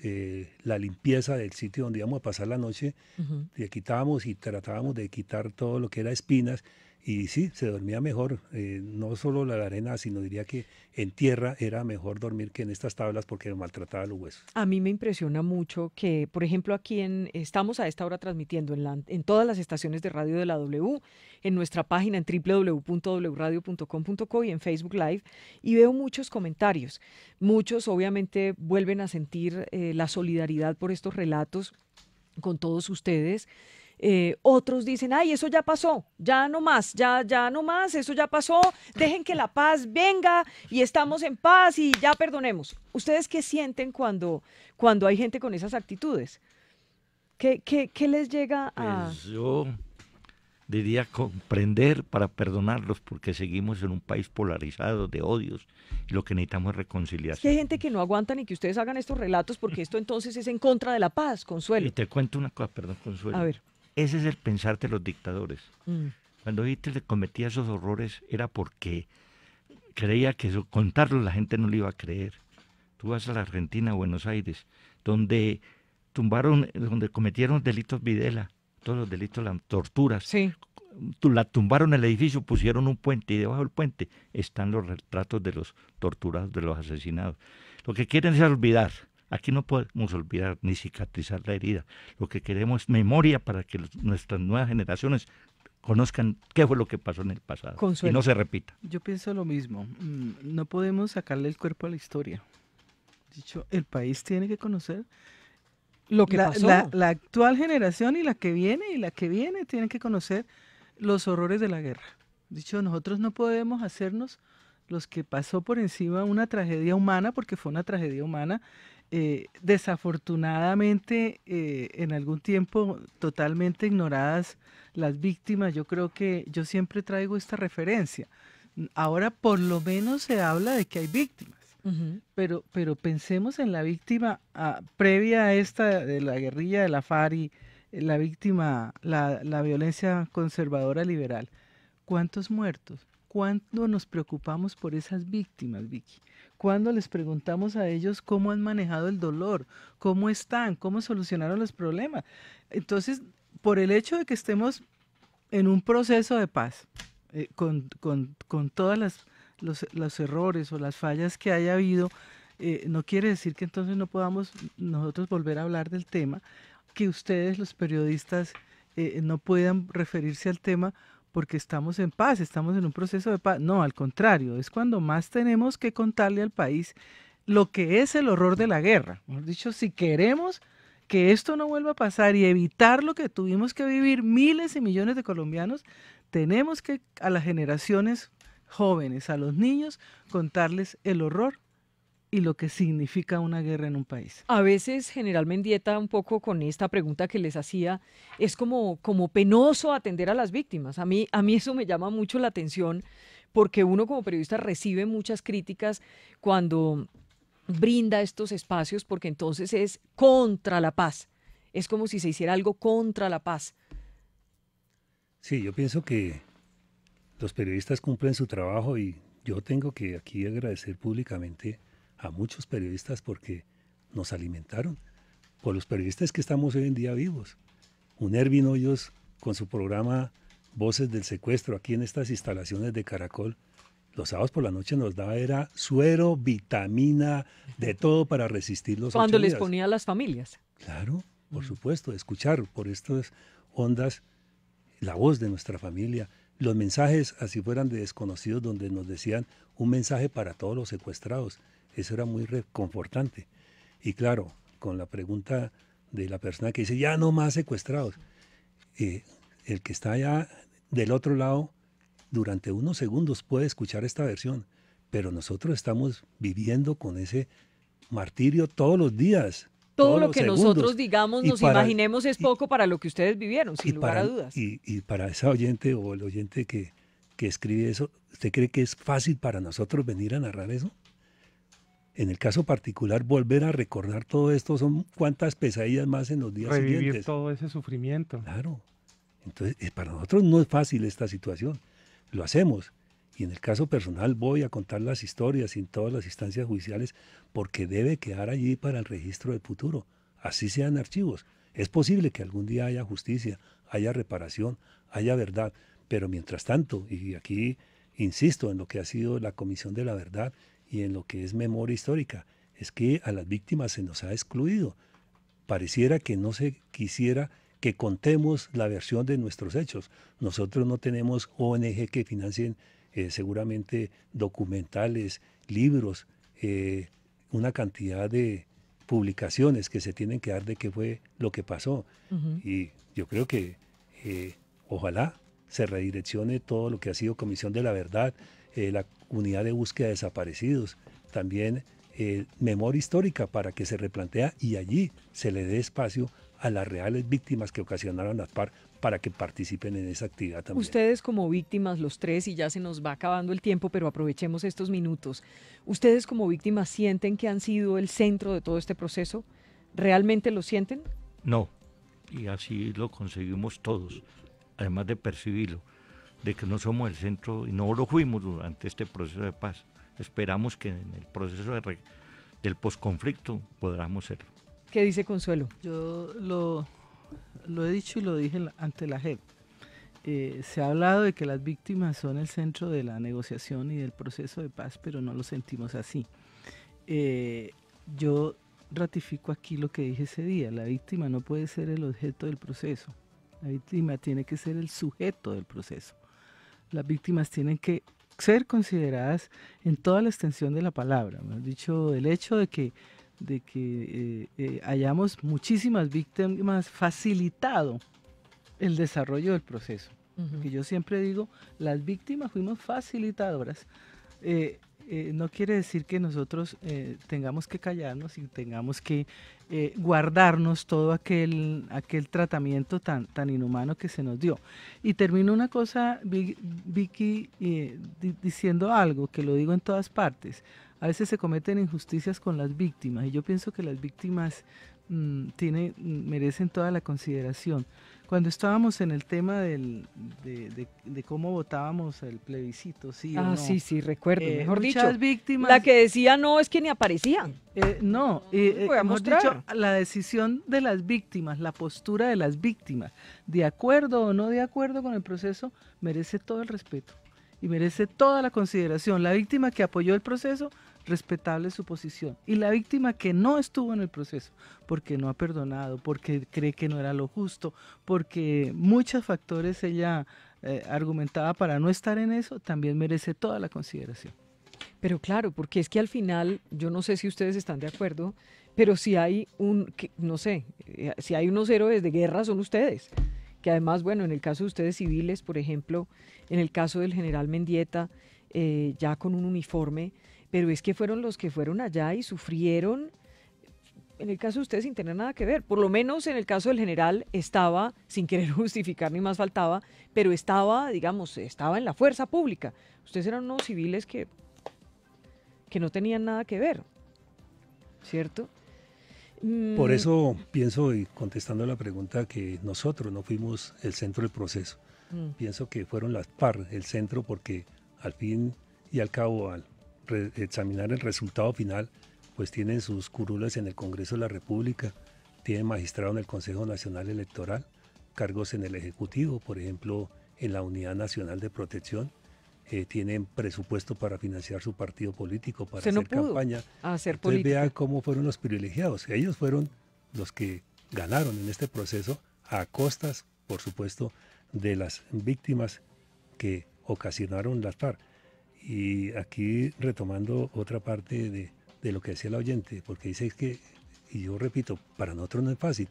[SPEAKER 16] la limpieza del sitio donde íbamos a pasar la noche,
[SPEAKER 5] Ujú.
[SPEAKER 16] le quitábamos y tratábamos de quitar todo lo que era espinas, y sí, se dormía mejor, no solo la arena, sino diría que en tierra era mejor dormir que en estas tablas porque maltrataba los huesos.
[SPEAKER 5] A mí me impresiona mucho que, por ejemplo, aquí estamos a esta hora transmitiendo en todas las estaciones de radio de la W, en nuestra página en www.wradio.com.co y en Facebook Live, y veo muchos comentarios. Muchos obviamente vuelven a sentir la solidaridad por estos relatos con todos ustedes. Otros dicen, ay, eso ya pasó, ya no más, ya no más, eso ya pasó, dejen que la paz venga y estamos en paz y ya perdonemos. ¿Ustedes qué sienten cuando hay gente con esas actitudes? ¿Qué les llega a...?
[SPEAKER 17] Pues yo diría comprender para perdonarlos, porque seguimos en un país polarizado de odios y lo que necesitamos es
[SPEAKER 5] Es que
[SPEAKER 17] reconciliación.
[SPEAKER 5] hay gente que no aguanta ni que ustedes hagan estos relatos porque esto entonces es en contra de la paz, Consuelo.
[SPEAKER 17] Y te cuento una cosa, perdón, Consuelo.
[SPEAKER 5] A ver.
[SPEAKER 17] Ese es el pensar de los dictadores.
[SPEAKER 5] Mm.
[SPEAKER 17] Cuando Hitler cometía esos horrores era porque creía que contarlo la gente no le iba a creer. Tú vas a la Argentina, a Buenos Aires, donde cometieron delitos Videla, todos los delitos, las torturas.
[SPEAKER 5] Sí.
[SPEAKER 17] Tumbaron el edificio, pusieron un puente y debajo del puente están los retratos de los torturados, de los asesinados. Lo que quieren es olvidar. Aquí no podemos olvidar ni cicatrizar la herida. Lo que queremos es memoria para que nuestras nuevas generaciones conozcan qué fue lo que pasó en el pasado y no se repita.
[SPEAKER 15] Yo pienso lo mismo. No podemos sacarle el cuerpo a la historia. Dicho, el país tiene que conocer
[SPEAKER 5] lo que pasó.
[SPEAKER 15] La actual generación y la que viene tienen que conocer los horrores de la guerra. Dicho, nosotros no podemos hacernos los que pasó por encima una tragedia humana, porque fue una tragedia humana, desafortunadamente en algún tiempo totalmente ignoradas las víctimas. Yo creo que yo siempre traigo esta referencia. Ahora por lo menos se habla de que hay víctimas.
[SPEAKER 5] Ujú.
[SPEAKER 15] Pero pensemos en la víctima previa a esta de la guerrilla de la FARC y la víctima, la violencia conservadora liberal. ¿Cuántos muertos? ¿Cuándo nos preocupamos por esas víctimas, Vicky? ¿Cuándo les preguntamos a ellos cómo han manejado el dolor? ¿Cómo están? ¿Cómo solucionaron los problemas? Entonces, por el hecho de que estemos en un proceso de paz, con todas los errores o las fallas que haya habido, no quiere decir que entonces no podamos nosotros volver a hablar del tema, que ustedes, los periodistas, no puedan referirse al tema porque estamos en paz, estamos en un proceso de paz. No, al contrario, es cuando más tenemos que contarle al país lo que es el horror de la guerra. Mejor dicho, si queremos que esto no vuelva a pasar y evitar lo que tuvimos que vivir miles y millones de colombianos, tenemos que a las generaciones jóvenes, a los niños, contarles el horror y lo que significa una guerra en un país.
[SPEAKER 5] A veces, General Mendieta, un poco con esta pregunta que les hacía, es como penoso atender a las víctimas. A mí eso me llama mucho la atención porque uno como periodista recibe muchas críticas cuando brinda estos espacios porque entonces es contra la paz. Es como si se hiciera algo contra la paz.
[SPEAKER 16] Sí, yo pienso que los periodistas cumplen su trabajo y yo tengo que aquí agradecer públicamente a muchos periodistas porque nos alimentaron. Por los periodistas que estamos hoy en día vivos. Un Ervin Hoyos con su programa Voces del Secuestro aquí en estas instalaciones de Caracol, los sábados por la noche nos daba era suero, vitamina, de todo para resistir los 8 días.
[SPEAKER 5] Cuando les ponía a las familias.
[SPEAKER 16] Claro, por supuesto, escuchar por estas ondas la voz de nuestra familia, los mensajes, así fueran de desconocidos, donde nos decían un mensaje para todos los secuestrados. Eso era muy reconfortante. Y claro, con la pregunta de la persona que dice, ya no más secuestrados, el que está allá del otro lado, durante unos segundos puede escuchar esta versión, pero nosotros estamos viviendo con ese martirio todos los días.
[SPEAKER 5] Todo lo que nosotros digamos, nos imaginemos es poco para lo que ustedes vivieron, sin lugar a dudas.
[SPEAKER 16] Y para esa oyente o el oyente que escribe eso, ¿usted cree que es fácil para nosotros venir a narrar eso? En el caso particular, volver a recordar todo esto son cuántas pesadillas más en los días
[SPEAKER 18] siguientes.
[SPEAKER 16] Revivir
[SPEAKER 18] todo ese sufrimiento.
[SPEAKER 16] Claro. Entonces, para nosotros no es fácil esta situación. Lo hacemos. Y en el caso personal voy a contar las historias en todas las instancias judiciales porque debe quedar allí para el registro del futuro. Así sean archivos. Es posible que algún día haya justicia, haya reparación, haya verdad. Pero mientras tanto, y aquí insisto en lo que ha sido la Comisión de la Verdad y en lo que es memoria histórica, es que a las víctimas se nos ha excluido. Pareciera que no se quisiera que contemos la versión de nuestros hechos. Nosotros no tenemos ONG que financien seguramente documentales, libros, una cantidad de publicaciones que se tienen que dar de qué fue lo que pasó. Y yo creo que ojalá se redireccione todo lo que ha sido Comisión de la Verdad, la Unidad de Búsqueda de Desaparecidos, también memoria histórica para que se replantea y allí se le dé espacio a las reales víctimas que ocasionaron las FARC para que participen en esa actividad también.
[SPEAKER 5] Ustedes como víctimas, los tres, y ya se nos va acabando el tiempo, pero aprovechemos estos minutos. ¿Ustedes como víctimas sienten que han sido el centro de todo este proceso? ¿Realmente lo sienten?
[SPEAKER 17] No, y así lo conseguimos todos, además de percibirlo, de que no somos el centro y no lo fuimos durante este proceso de paz. Esperamos que en el proceso del posconflicto podamos serlo.
[SPEAKER 5] ¿Qué dice Consuelo?
[SPEAKER 15] Yo lo he dicho y lo dije ante la JEP. Se ha hablado de que las víctimas son el centro de la negociación y del proceso de paz, pero no lo sentimos así. Yo ratifico aquí lo que dije ese día. La víctima no puede ser el objeto del proceso. La víctima tiene que ser el sujeto del proceso. Las víctimas tienen que ser consideradas en toda la extensión de la palabra. Me has dicho, el hecho de que hayamos muchísimas víctimas facilitado el desarrollo del proceso. Que yo siempre digo, las víctimas fuimos facilitadoras. No quiere decir que nosotros tengamos que callarnos y tengamos que guardarnos todo aquel tratamiento tan inhumano que se nos dio. Y termino una cosa, Vicky, diciendo algo que lo digo en todas partes. A veces se cometen injusticias con las víctimas y yo pienso que las víctimas merecen toda la consideración. Cuando estábamos en el tema de cómo votábamos el plebiscito, ¿sí o no?
[SPEAKER 5] Sí, recuerdo, mejor
[SPEAKER 15] muchas
[SPEAKER 5] dicho.
[SPEAKER 15] Víctimas,
[SPEAKER 5] la que decía no es que ni aparecían.
[SPEAKER 15] Hemos dicho, la decisión de las víctimas, la postura de las víctimas, de acuerdo o no de acuerdo con el proceso, merece todo el respeto y merece toda la consideración. La víctima que apoyó el proceso respetable su posición. Y la víctima que no estuvo en el proceso, porque no ha perdonado, porque cree que no era lo justo, porque muchos factores ella argumentaba para no estar en eso, también merece toda la consideración.
[SPEAKER 5] Pero claro, porque es que al final, yo no sé si ustedes están de acuerdo, pero si hay no sé, si hay unos héroes de guerra son ustedes. Que además, bueno, en el caso de ustedes civiles, por ejemplo, en el caso del general Mendieta, ya con un uniforme, pero es que fueron los que fueron allá y sufrieron, en el caso de ustedes sin tener nada que ver. Por lo menos en el caso del general estaba, sin querer justificar ni más faltaba, pero estaba, digamos, estaba en la fuerza pública. Ustedes eran unos civiles que no tenían nada que ver, ¿cierto?
[SPEAKER 16] Por eso pienso, y contestando la pregunta, que nosotros no fuimos el centro del proceso. Pienso que fueron las FARC el centro, porque al fin y al cabo, al examinar el resultado final, pues tienen sus curules en el Congreso de la República, tienen magistrado en el Consejo Nacional Electoral, cargos en el Ejecutivo, por ejemplo, en la Unidad Nacional de Protección, tienen presupuesto para financiar su partido político, para hacer campaña.
[SPEAKER 5] Hacer
[SPEAKER 16] Entonces
[SPEAKER 5] política.
[SPEAKER 16] vea cómo fueron los privilegiados. Ellos fueron los que ganaron en este proceso a costas, por supuesto, de las víctimas que ocasionaron las FARC. Y aquí retomando otra parte de lo que decía el oyente, porque dice que, y yo repito, para nosotros no es fácil.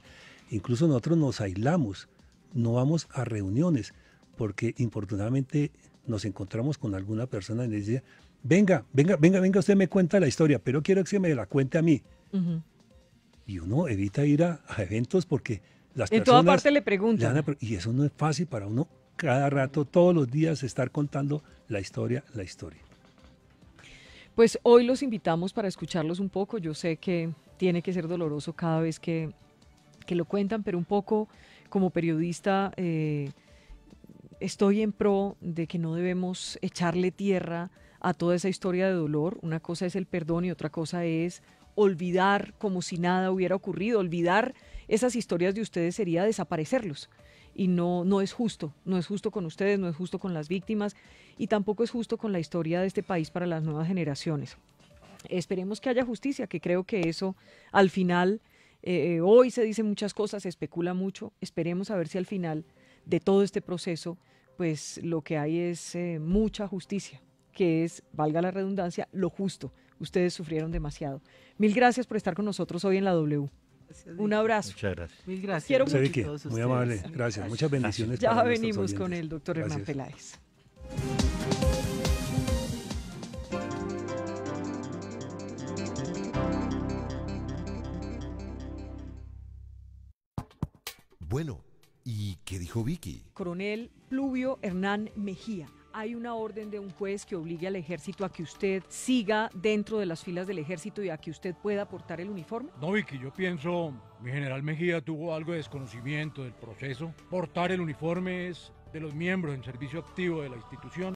[SPEAKER 16] Incluso nosotros nos aislamos, no vamos a reuniones, porque infortunadamente nos encontramos con alguna persona y le dice, venga, usted me cuenta la historia, pero quiero que se me la cuente a mí. Y uno evita ir a eventos porque las personas...
[SPEAKER 5] En toda parte le preguntan.
[SPEAKER 16] Y eso no es fácil para uno cada rato, todos los días, estar contando la historia.
[SPEAKER 5] Pues hoy los invitamos para escucharlos un poco. Yo sé que tiene que ser doloroso cada vez que lo cuentan, pero un poco como periodista... estoy en pro de que no debemos echarle tierra a toda esa historia de dolor. Una cosa es el perdón y otra cosa es olvidar como si nada hubiera ocurrido. Olvidar esas historias de ustedes sería desaparecerlos. Y no es justo. No es justo con ustedes, no es justo con las víctimas y tampoco es justo con la historia de este país para las nuevas generaciones. Esperemos que haya justicia, que creo que eso al final, hoy se dicen muchas cosas, se especula mucho. Esperemos a ver si al final de todo este proceso, pues lo que hay es mucha justicia, que es, valga la redundancia, lo justo. Ustedes sufrieron demasiado. Mil gracias por estar con nosotros hoy en la W. Un abrazo.
[SPEAKER 17] Muchas gracias.
[SPEAKER 15] Mil gracias.
[SPEAKER 5] Quiero
[SPEAKER 16] mucho.
[SPEAKER 5] mucho.
[SPEAKER 16] Vicky, muy amable, gracias. Muchas bendiciones.
[SPEAKER 5] Ya
[SPEAKER 16] para
[SPEAKER 5] venimos
[SPEAKER 16] nuestros
[SPEAKER 5] con
[SPEAKER 16] oyentes.
[SPEAKER 5] el doctor Hernán
[SPEAKER 16] Gracias.
[SPEAKER 5] Peláez.
[SPEAKER 8] Bueno, ¿y qué dijo Vicky?
[SPEAKER 5] Coronel Pluvio Hernán Mejía, hay una orden de un juez que obligue al ejército a que usted siga dentro de las filas del ejército y a que usted pueda portar el uniforme.
[SPEAKER 19] No, Vicky, yo pienso, mi general Mejía tuvo algo de desconocimiento del proceso. Portar el uniforme es de los miembros en servicio activo de la institución.